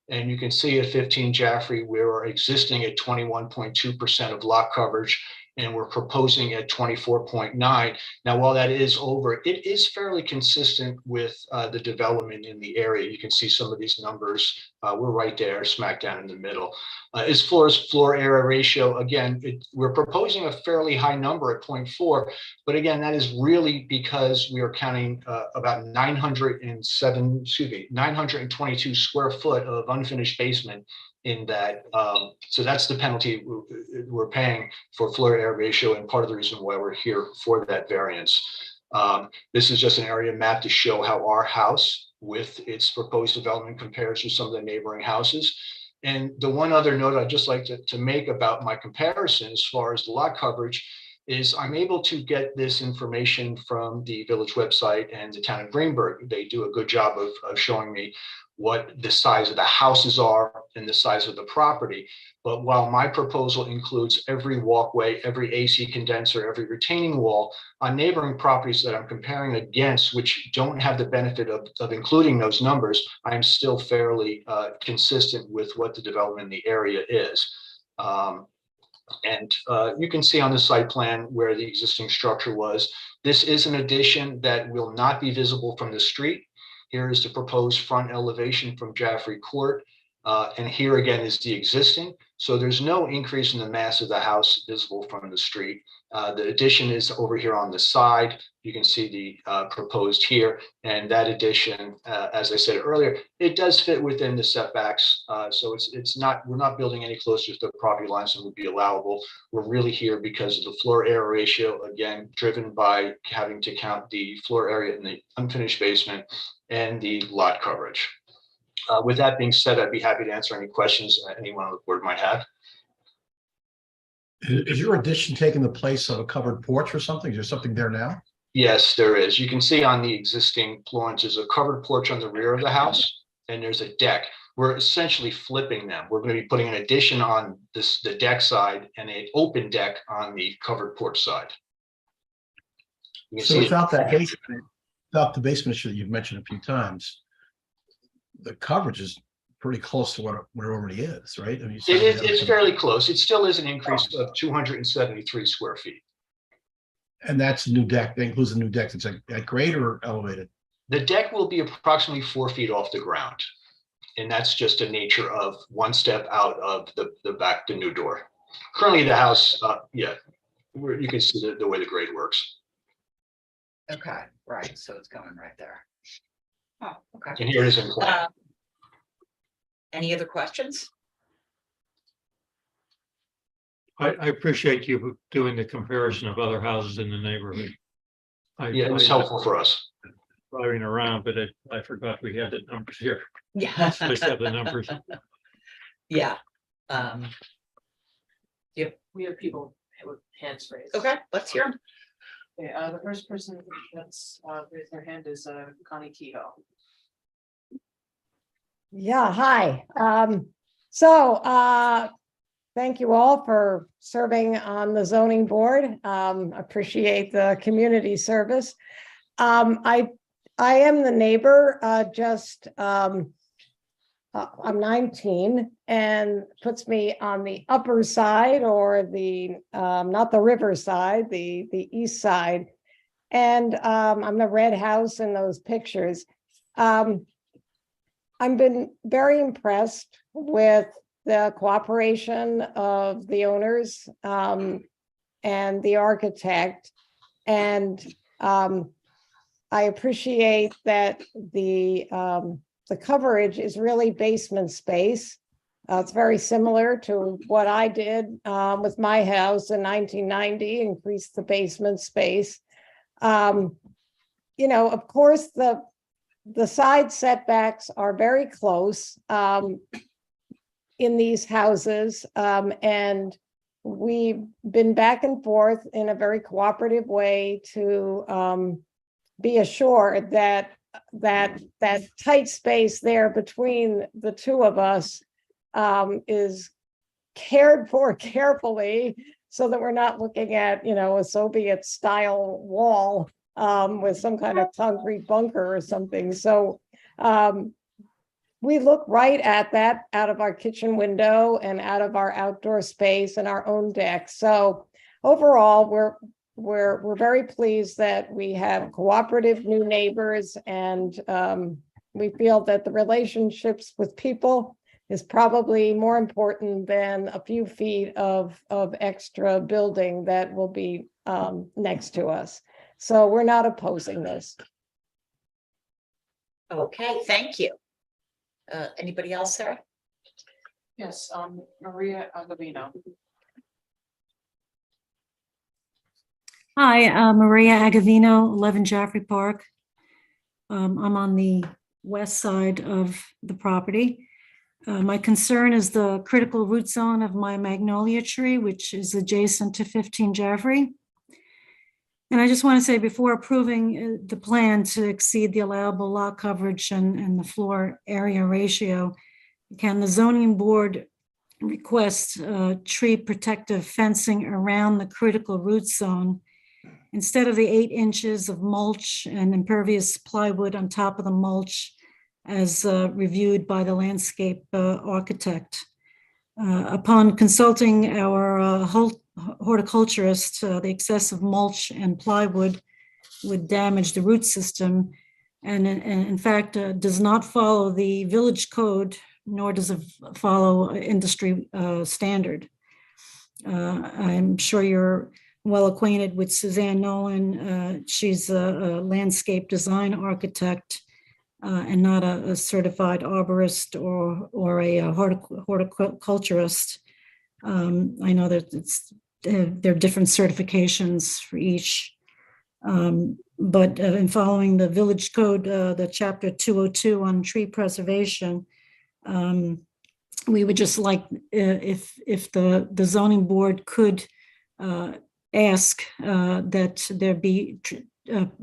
And you can see at 15 Jaffrey, we're existing at 21.2% of lot coverage, and we're proposing at 24.9. Now, while that is over, it is fairly consistent with the development in the area. You can see some of these numbers. We're right there, smack down in the middle. As far as floor area ratio, again, we're proposing a fairly high number at 0.4, but again, that is really because we are counting about 922 square foot of unfinished basement in that. So that's the penalty we're paying for floor area ratio, and part of the reason why we're here for that variance. This is just an area map to show how our house with its proposed development compares with some of the neighboring houses. And the one other note I'd just like to make about my comparison as far as the lot coverage is I'm able to get this information from the village website and the town of Greenberg. They do a good job of showing me what the size of the houses are and the size of the property. But while my proposal includes every walkway, every AC condenser, every retaining wall, on neighboring properties that I'm comparing against, which don't have the benefit of including those numbers, I'm still fairly consistent with what the development in the area is. And you can see on the site plan where the existing structure was. This is an addition that will not be visible from the street. Here is the proposed front elevation from Jaffrey Court. And here again is the existing. So there's no increase in the mass of the house visible from the street. The addition is over here on the side. You can see the proposed here, and that addition, as I said earlier, it does fit within the setbacks. So it's not, we're not building any closer to the property lines than would be allowable. We're really here because of the floor area ratio, again, driven by having to count the floor area in the unfinished basement and the lot coverage. With that being said, I'd be happy to answer any questions anyone on the board might have. Is your addition taking the place of a covered porch or something? Is there something there now? Yes, there is. You can see on the existing plans, there's a covered porch on the rear of the house, and there's a deck. We're essentially flipping them. We're going to be putting an addition on the deck side and an open deck on the covered porch side. You can So see without that basement, without the basement issue that you've mentioned a few times, the coverage is pretty close to what it already is, right? I mean, it's fairly close. It still is an increase of 273 square feet. And that's a new deck. That includes a new deck that's at grade or elevated. The deck will be approximately 4 feet off the ground. And that's just a nature of one step out of the new door. Currently the house, you can see the way the grade works. Okay, right, so it's going right there. Oh, okay. And here it is in plan. Any other questions? I appreciate you doing the comparison of other houses in the neighborhood. Yeah, it was helpful for us. Driving around, but I forgot we had the numbers here. Yeah. I just have the numbers. Yeah. We have people with hands raised. Okay, let's hear them. Okay, the first person that's raised their hand is Connie Kehoe. Yeah, hi. Thank you all for serving on the zoning board. Appreciate the community service. I am the neighbor, I'm 19 and puts me on the upper side or the, not the river side, the east side. And I'm the red house in those pictures. I've been very impressed with the cooperation of the owners and the architect. And I appreciate that the coverage is really basement space. It's very similar to what I did with my house in 1990, increased the basement space. You know, of course, the side setbacks are very close in these houses, and we've been back and forth in a very cooperative way to be assured that tight space there between the two of us is cared for carefully so that we're not looking at, you know, a Soviet style wall with some kind of concrete bunker or something. So we look right at that out of our kitchen window and out of our outdoor space and our own deck. So overall, we're very pleased that we have cooperative new neighbors, and we feel that the relationships with people is probably more important than a few feet of extra building that will be next to us. So we're not opposing this. Okay, thank you. Anybody else, Sarah? Yes, Maria Agavino. Hi, Maria Agavino, 11 Jaffrey Park. I'm on the west side of the property. My concern is the critical root zone of my magnolia tree, which is adjacent to 15 Jaffrey. And I just want to say, before approving the plan to exceed the allowable lot coverage and the floor area ratio, can the zoning board request tree protective fencing around the critical root zone instead of the 8 inches of mulch and impervious plywood on top of the mulch as reviewed by the landscape architect? Upon consulting our horticulturist, the excessive mulch and plywood would damage the root system, and in fact does not follow the village code nor does it follow industry standard. I'm sure you're well acquainted with Suzanne Nolan. She's a landscape design architect and not a certified arborist or a horticulturist. I know that there are different certifications for each. But in following the village code, the chapter 202 on tree preservation, we would just like if the zoning board could ask that there be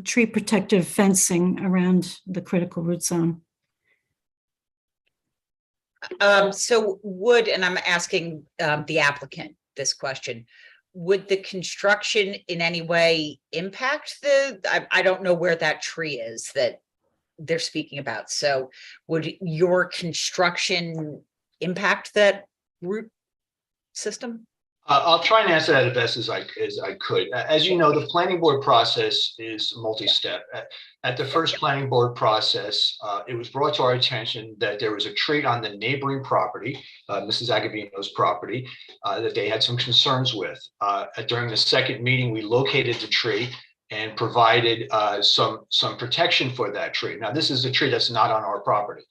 tree protective fencing around the critical root zone. So would, and I'm asking the applicant this question, would the construction in any way impact I don't know where that tree is that they're speaking about. So would your construction impact that root system? I'll try and answer that as best as I could. As you know, the planning board process is multi-step. At the first planning board process, it was brought to our attention that there was a tree on the neighboring property, Mrs. Agavino's property, that they had some concerns with. During the second meeting, we located the tree and provided some protection for that tree. Now, this is a tree that's not on our property.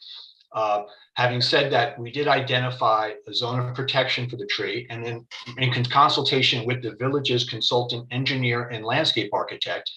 Having said that, we did identify a zone of protection for the tree, and then in consultation with the village's consultant engineer and landscape architect,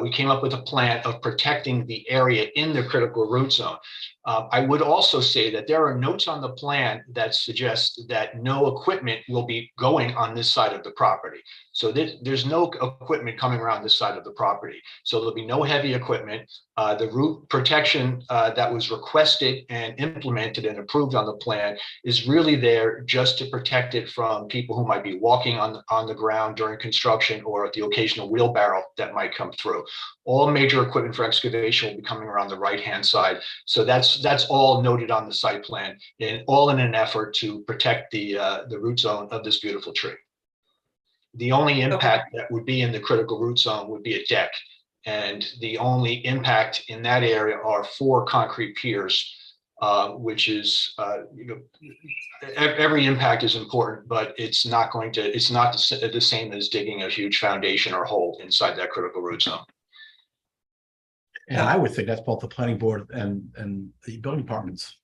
we came up with a plan of protecting the area in the critical root zone. I would also say that there are notes on the plan that suggest that no equipment will be going on this side of the property. So there's no equipment coming around this side of the property. So there'll be no heavy equipment. The root protection that was requested and implemented and approved on the plan is really there just to protect it from people who might be walking on the ground during construction or the occasional wheelbarrow that might come through. All major equipment for excavation will be coming around the right-hand side. So that's all noted on the site plan, and all in an effort to protect the root zone of this beautiful tree. The only impact that would be in the critical root zone would be a deck. And the only impact in that area are 4 concrete piers, which is, every impact is important, but it's not the same as digging a huge foundation or hole inside that critical root zone. And I would think that's both the planning board and the building department's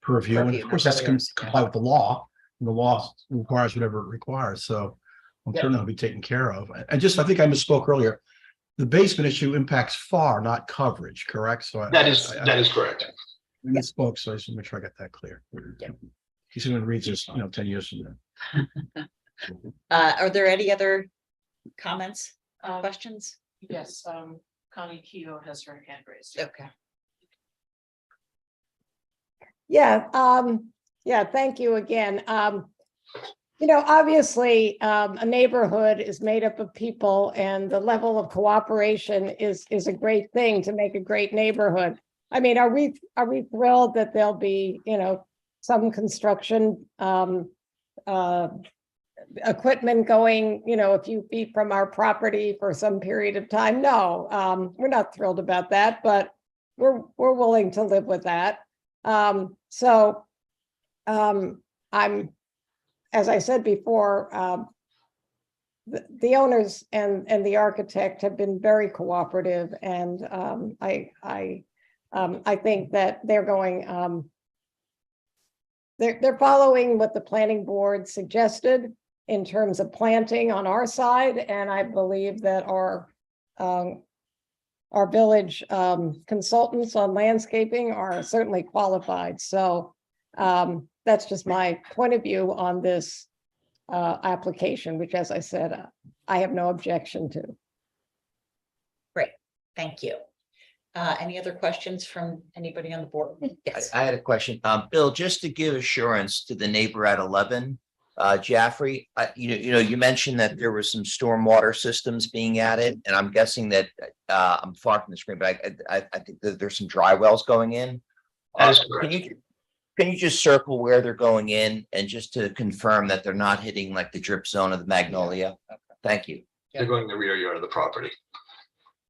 purview. And of course, that's to comply with the law. And the law requires whatever it requires. So I'm sure that'll be taken care of. And just, I think I misspoke earlier. The basement issue impacts FAR, not coverage, correct? So that is correct. I misspoke, so I just want to make sure I got that clear. He's going to read this, 10 years from now. Are there any other comments, questions? Yes, Connie Keough has her hand raised. Okay. Yeah, thank you again. Obviously, a neighborhood is made up of people, and the level of cooperation is a great thing to make a great neighborhood. I mean, are we thrilled that there'll be, some construction equipment going, a few feet from our property for some period of time? No, we're not thrilled about that, but we're willing to live with that. As I said before, the owners and the architect have been very cooperative, and I think that they're going. They're following what the planning board suggested in terms of planting on our side, and I believe that our village consultants on landscaping are certainly qualified. So that's just my point of view on this application, which, as I said, I have no objection to. Great, thank you. Any other questions from anybody on the board? Yes. I had a question. Bill, just to give assurance to the neighbor at 11, Jaffrey, you mentioned that there were some stormwater systems being added, and I'm guessing that I'm far from the screen, but I think that there's some dry wells going in. Can you just circle where they're going in, and just to confirm that they're not hitting like the drip zone of the Magnolia? Thank you. They're going in the rear yard of the property.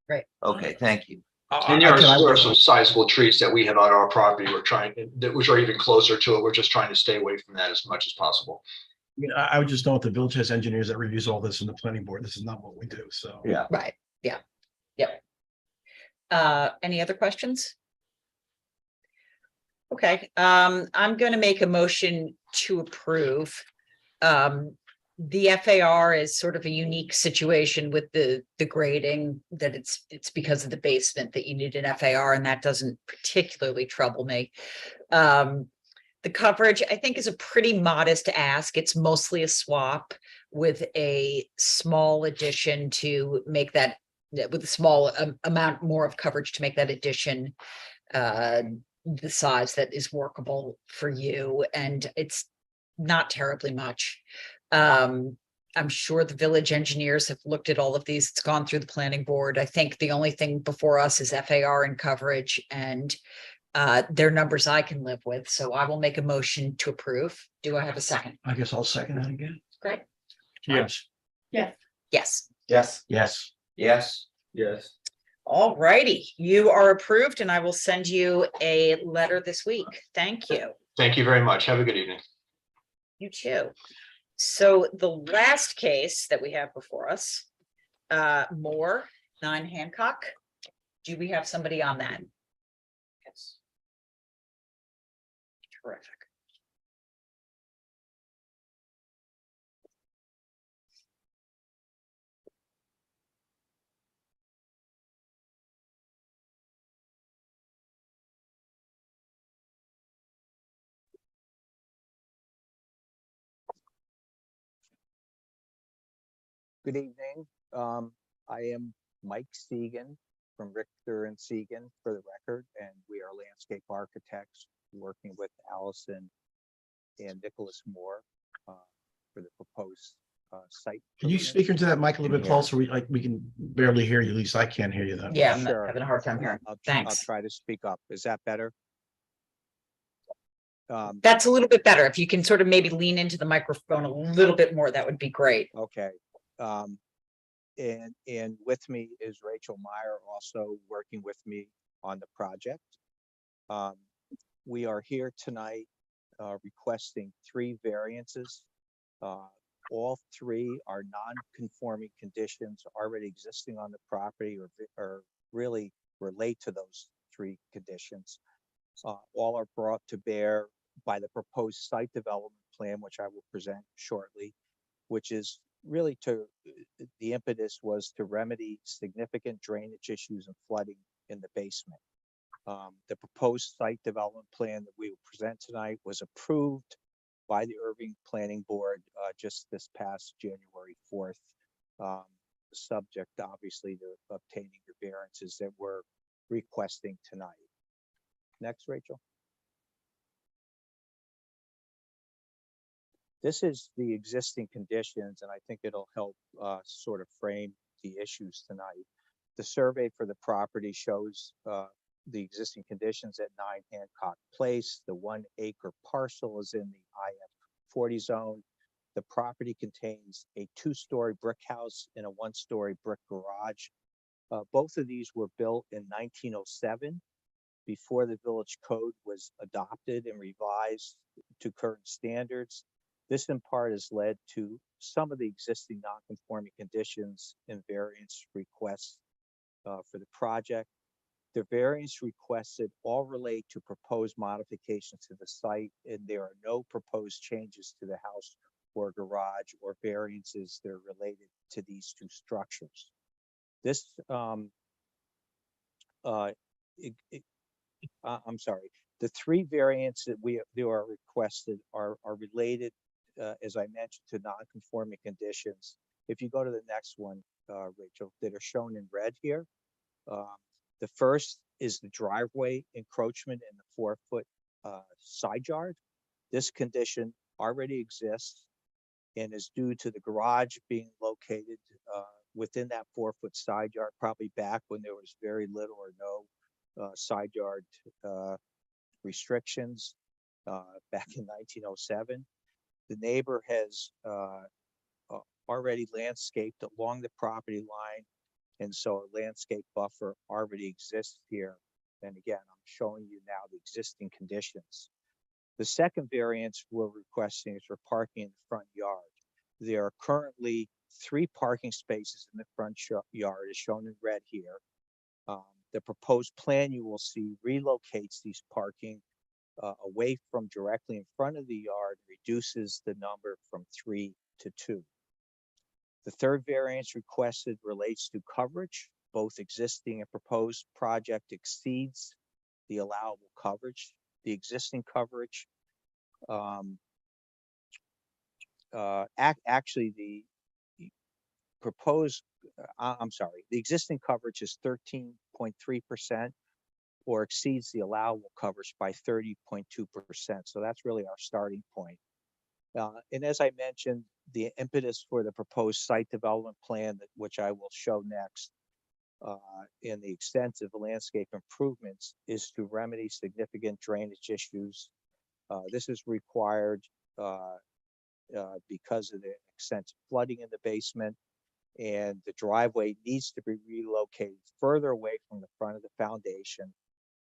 Right. Okay, thank you. And there are some sizable trees that we have on our property. We're trying, which are even closer to it. We're just trying to stay away from that as much as possible. I mean, I would just note the village has engineers that reviews all this in the planning board. This is not what we do, so. Yeah. Right, yeah, yep. Any other questions? Okay, I'm gonna make a motion to approve. The FAR is sort of a unique situation with the grading, that it's because of the basement that you need an FAR, and that doesn't particularly trouble me. The coverage, I think, is a pretty modest ask. It's mostly a swap with a small addition to make that, with a small amount more of coverage to make that addition the size that is workable for you, and it's not terribly much. I'm sure the village engineers have looked at all of these. It's gone through the planning board. I think the only thing before us is FAR and coverage, and they're numbers I can live with. So I will make a motion to approve. Do I have a second? I guess I'll second that again. Great. Yes. Yeah. Yes. Yes. Yes. Yes. Yes. All righty. You are approved, and I will send you a letter this week. Thank you. Thank you very much. Have a good evening. You too. So the last case that we have before us, Moore, 9 Hancock. Do we have somebody on that? Yes. Terrific. Good evening. I am Mike Segan from Richter and Segan for the record, and we are landscape architects working with Allison and Nicholas Moore for the proposed site. Can you speak into that mic a little bit closer? We can barely hear you. At least I can't hear you though. Yeah, I'm having a hard time hearing. I'll Thanks. try to speak up. Is that better? That's a little bit better. If you can sort of maybe lean into the microphone a little bit more, that would be great. Okay. And with me is Rachel Meyer, also working with me on the project. We are here tonight requesting 3 variances. All 3 are non-conforming conditions already existing on the property, or really relate to those 3 conditions. All are brought to bear by the proposed site development plan, which I will present shortly, which is really the impetus was to remedy significant drainage issues and flooding in the basement. The proposed site development plan that we will present tonight was approved by the Irving Planning Board just this past January 4th, subject obviously to obtaining the variances that we're requesting tonight. Next, Rachel. This is the existing conditions, and I think it'll help sort of frame the issues tonight. The survey for the property shows the existing conditions at 9 Hancock Place. The 1-acre parcel is in the IF 40 zone. The property contains a 2-story brick house and a 1-story brick garage. Both of these were built in 1907, before the village code was adopted and revised to current standards. This in part has led to some of the existing non-conforming conditions and variance requests for the project. The variance requested all relate to proposed modifications to the site, and there are no proposed changes to the house or garage or variances that are related to these 2 structures. This, I'm sorry, the 3 variants that are requested are related, as I mentioned, to non-conforming conditions. If you go to the next one, Rachel, that are shown in red here. The first is the driveway encroachment in the 4-foot side yard. This condition already exists and is due to the garage being located within that 4-foot side yard, probably back when there was very little or no side yard restrictions back in 1907. The neighbor has already landscaped along the property line And so a landscape buffer already exists here. And again, I'm showing you now the existing conditions. The second variance we're requesting is for parking in the front yard. There are currently 3 parking spaces in the front yard, as shown in red here. The proposed plan you will see relocates these parking away from directly in front of the yard, reduces the number from 3 to 2. The third variance requested relates to coverage. Both existing and proposed project exceeds the allowable coverage. The existing coverage, actually the proposed, I'm sorry, the existing coverage is 13.3% or exceeds the allowable coverage by 30.2%. So that's really our starting point. And as I mentioned, the impetus for the proposed site development plan, which I will show next, in the extensive landscape improvements, is to remedy significant drainage issues. This is required because of the extensive flooding in the basement, and the driveway needs to be relocated further away from the front of the foundation.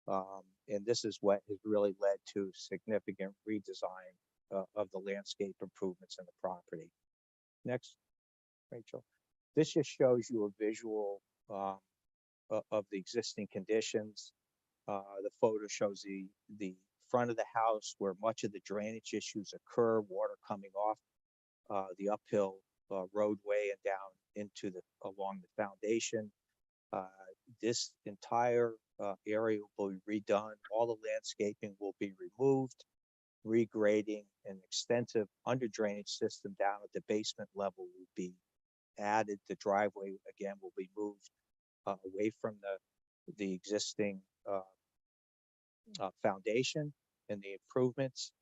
And this is what has really led to significant redesign of the landscape improvements in the property. Next, Rachel. This just shows you a visual of the existing conditions. The photo shows the front of the house where much of the drainage issues occur, water coming off the uphill roadway and down into along the foundation. This entire area will be redone. All the landscaping will be removed, regrading, an extensive under drainage system down at the basement level will be added. The driveway again will be moved away from the existing foundation and the improvements,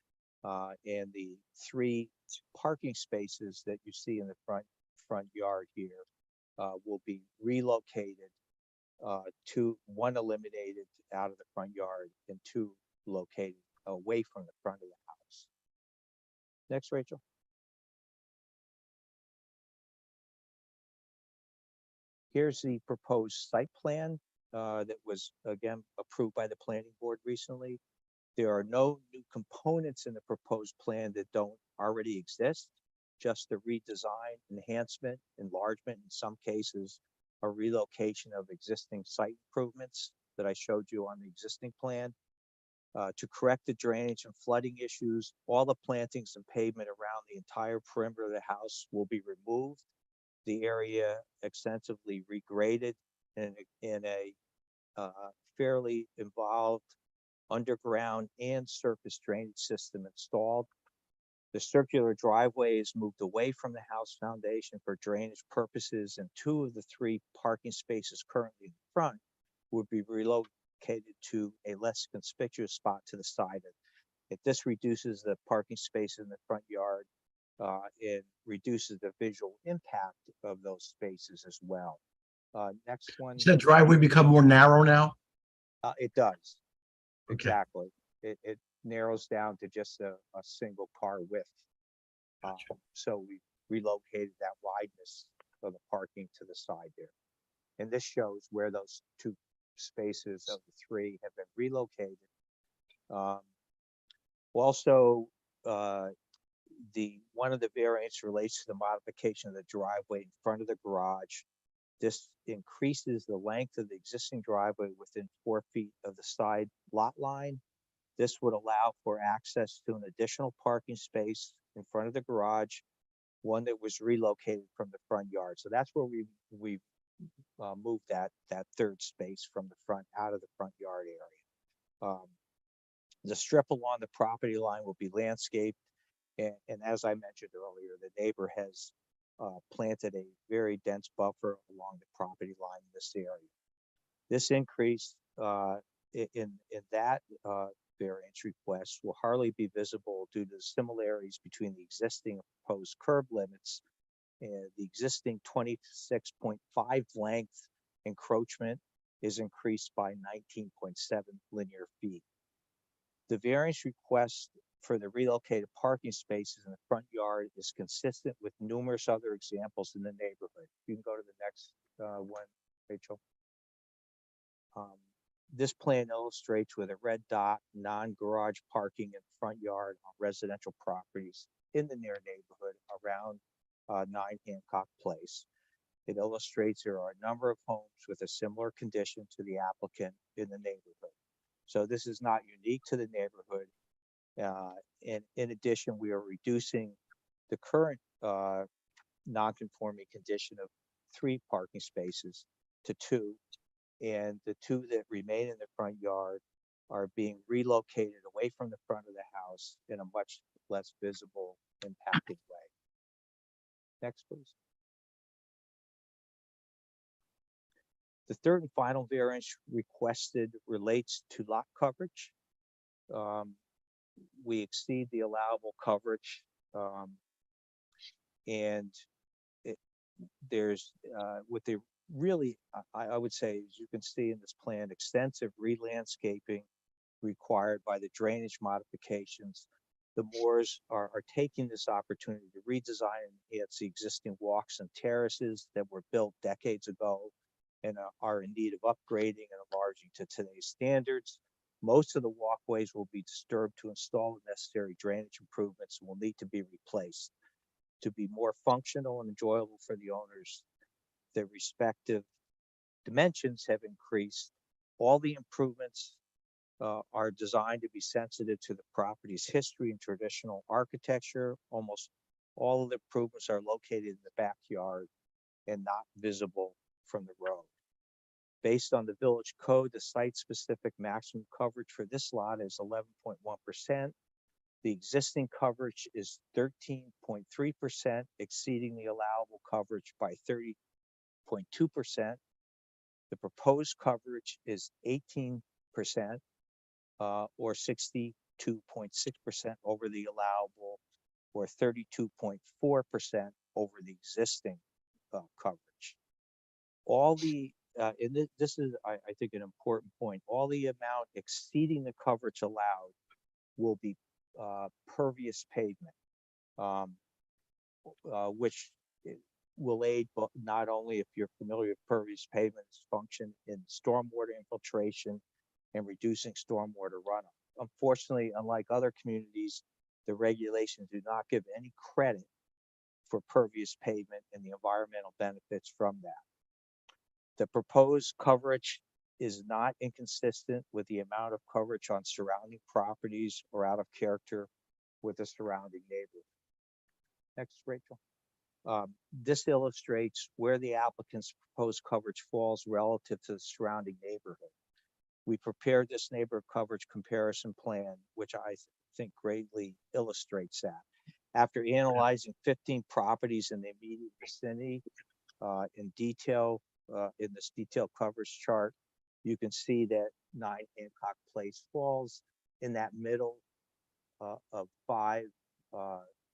and the 3 parking spaces that you see in the front yard here will be relocated, one eliminated out of the front yard and 2 located away from the front of the house. Next, Rachel. Here's the proposed site plan that was again approved by the planning board recently. There are no new components in the proposed plan that don't already exist, just the redesign, enhancement, enlargement, in some cases, a relocation of existing site improvements that I showed you on the existing plan. To correct the drainage and flooding issues, all the plantings and pavement around the entire perimeter of the house will be removed. The area extensively regraded in a fairly involved underground and surface drainage system installed. The circular driveway is moved away from the house foundation for drainage purposes, and 2 of the 3 parking spaces currently in front would be relocated to a less conspicuous spot to the side. This reduces the parking space in the front yard. It reduces the visual impact of those spaces as well. Next one. Does that driveway become more narrow now? It does. Okay. Exactly. It narrows down to just a single car width. So we relocated that wideness of the parking to the side there. And this shows where those 2 spaces of the 3 have been relocated. Also, one of the variants relates to the modification of the driveway in front of the garage. This increases the length of the existing driveway within 4 feet of the side lot line. This would allow for access to an additional parking space in front of the garage, one that was relocated from the front yard. So that's where we moved that 3rd space from the front out of the front yard area. The strip along the property line will be landscaped. And as I mentioned earlier, the neighbor has planted a very dense buffer along the property line in this area. This increase in that variance request will hardly be visible due to the similarities between the existing and proposed curb limits and the existing 26.5 length encroachment is increased by 19.7 linear feet. The variance request for the relocated parking spaces in the front yard is consistent with numerous other examples in the neighborhood. You can go to the next one, Rachel. This plan illustrates with a red dot, non-garage parking in the front yard on residential properties in the near neighborhood around 9 Hancock Place. It illustrates there are a number of homes with a similar condition to the applicant in the neighborhood. So this is not unique to the neighborhood. And in addition, we are reducing the current non-conforming condition of 3 parking spaces to 2. And the 2 that remain in the front yard are being relocated away from the front of the house in a much less visible, impacting way. Next, please. The third and final variance requested relates to lot coverage. We exceed the allowable coverage, and there's with the really, I would say, as you can see in this plan, extensive re-landscaping required by the drainage modifications. The Moores are taking this opportunity to redesign and enhance the existing walks and terraces that were built decades ago and are in need of upgrading and enlarging to today's standards. Most of the walkways will be disturbed to install the necessary drainage improvements and will need to be replaced. To be more functional and enjoyable for the owners, their respective dimensions have increased. All the improvements are designed to be sensitive to the property's history and traditional architecture. Almost all of the improvements are located in the backyard and not visible from the road. Based on the village code, the site-specific maximum coverage for this lot is 11.1%. The existing coverage is 13.3%, exceeding the allowable coverage by 30.2%. The proposed coverage is 18%, or 62.6% over the allowable, or 32.4% over the existing coverage. All the, and this is, I think, an important point, all the amount exceeding the coverage allowed will be pervious pavement, which will aid not only, if you're familiar with pervious pavement's function, in stormwater infiltration and reducing stormwater runoff. Unfortunately, unlike other communities, the regulations do not give any credit for pervious pavement and the environmental benefits from that. The proposed coverage is not inconsistent with the amount of coverage on surrounding properties or out of character with the surrounding neighborhood. Next, Rachel. This illustrates where the applicant's proposed coverage falls relative to the surrounding neighborhood. We prepared this neighborhood coverage comparison plan, which I think greatly illustrates that. After analyzing 15 properties in the immediate vicinity in detail, in this detailed coverage chart, you can see that 9 Hancock Place falls in that middle of 5.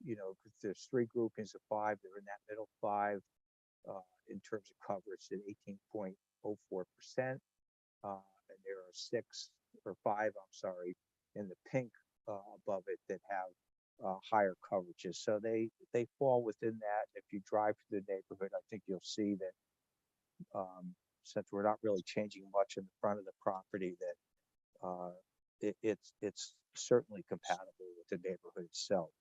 You know, there's 3 groupings of 5. They're in that middle 5 in terms of coverage at 18.04%. And there are 6 or 5, I'm sorry, in the pink above it that have higher coverages. So they fall within that. If you drive through the neighborhood, I think you'll see that since we're not really changing much in the front of the property, that it's certainly compatible with the neighborhood itself.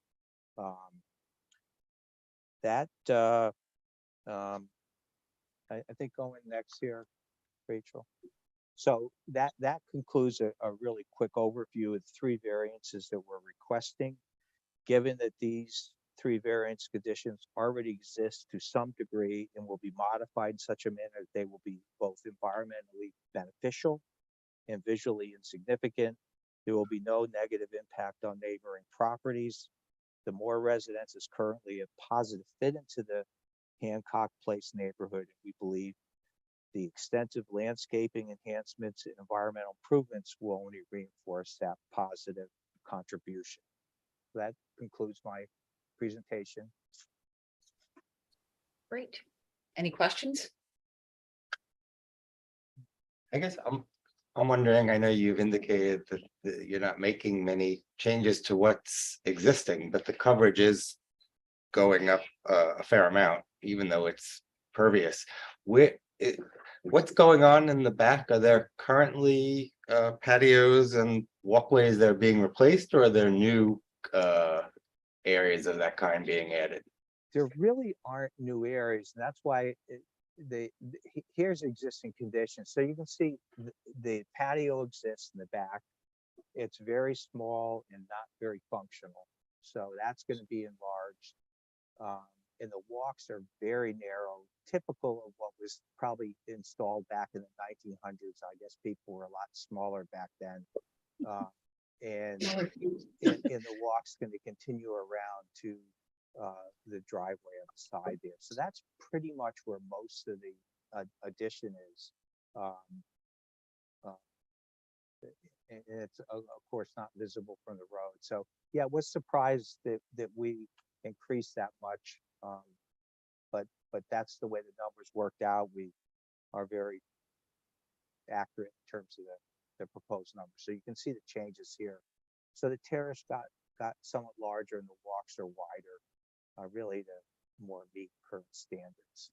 I think going next here, Rachel. So that concludes a really quick overview of the 3 variances that we're requesting. Given that these 3 variance conditions already exist to some degree and will be modified in such a manner that they will be both environmentally beneficial and visually insignificant, there will be no negative impact on neighboring properties. The Moore residence is currently a positive fit into the Hancock Place neighborhood, and we believe the extensive landscaping enhancements and environmental improvements will only reinforce that positive contribution. That concludes my presentation. Great. Any questions? I guess I'm wondering, I know you've indicated that you're not making many changes to what's existing, but the coverage is going up a fair amount, even though it's pervious. what's going on in the back? Are there currently patios and walkways that are being replaced, or are there new areas of that kind being added? There really aren't new areas, and that's why here's existing conditions. So you can see the patio exists in the back. It's very small and not very functional. So that's going to be enlarged. And the walks are very narrow, typical of what was probably installed back in the 1900s. I guess people were a lot smaller back then. And the walk's going to continue around to the driveway on the side there. So that's pretty much where most of the addition is. And it's of course not visible from the road. So yeah, I was surprised that we increased that much. But that's the way the numbers worked out. We are very accurate in terms of the proposed numbers. So you can see the changes here. So the terrace got somewhat larger and the walks are wider, really to more meet current standards.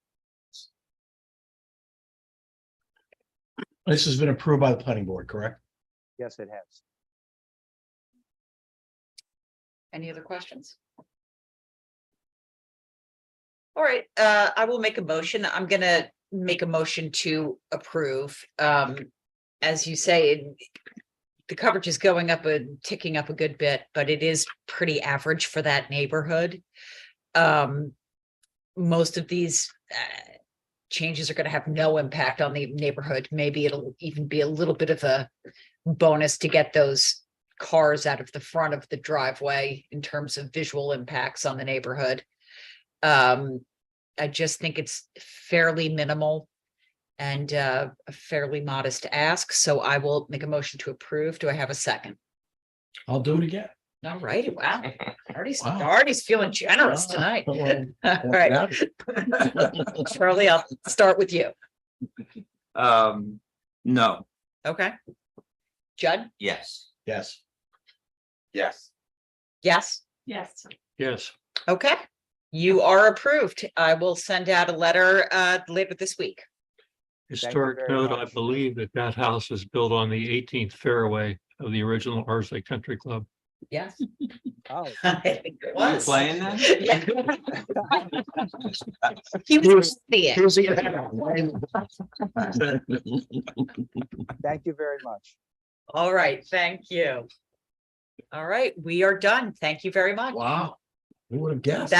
This has been approved by the planning board, correct? Yes, it has. Any other questions? All right, I will make a motion. I'm gonna make a motion to approve. As you say, the coverage is going up ticking up a good bit, but it is pretty average for that neighborhood. Most of these changes are going to have no impact on the neighborhood. Maybe it'll even be a little bit of a bonus to get those cars out of the front of the driveway in terms of visual impacts on the neighborhood. I just think it's fairly minimal and a fairly modest ask. So I will make a motion to approve. Do I have a second? I'll do it again. All righty. Wow. Artie's feeling generous tonight. All right. Charlie, I'll start with you. No. Okay. Judd? Yes. Yes. Yes. Yes. Yes. Yes. Okay. You are approved. I will send out a letter later this week. Historic very note, I much. believe that house was built on the 18th fairway of the original Ardsley Country Club. Yes. Oh, I think it You was. playing that? He was seeing. thank you very much. All right. Thank you. All right. We are done. Thank you very much. Wow. Who would have guessed? That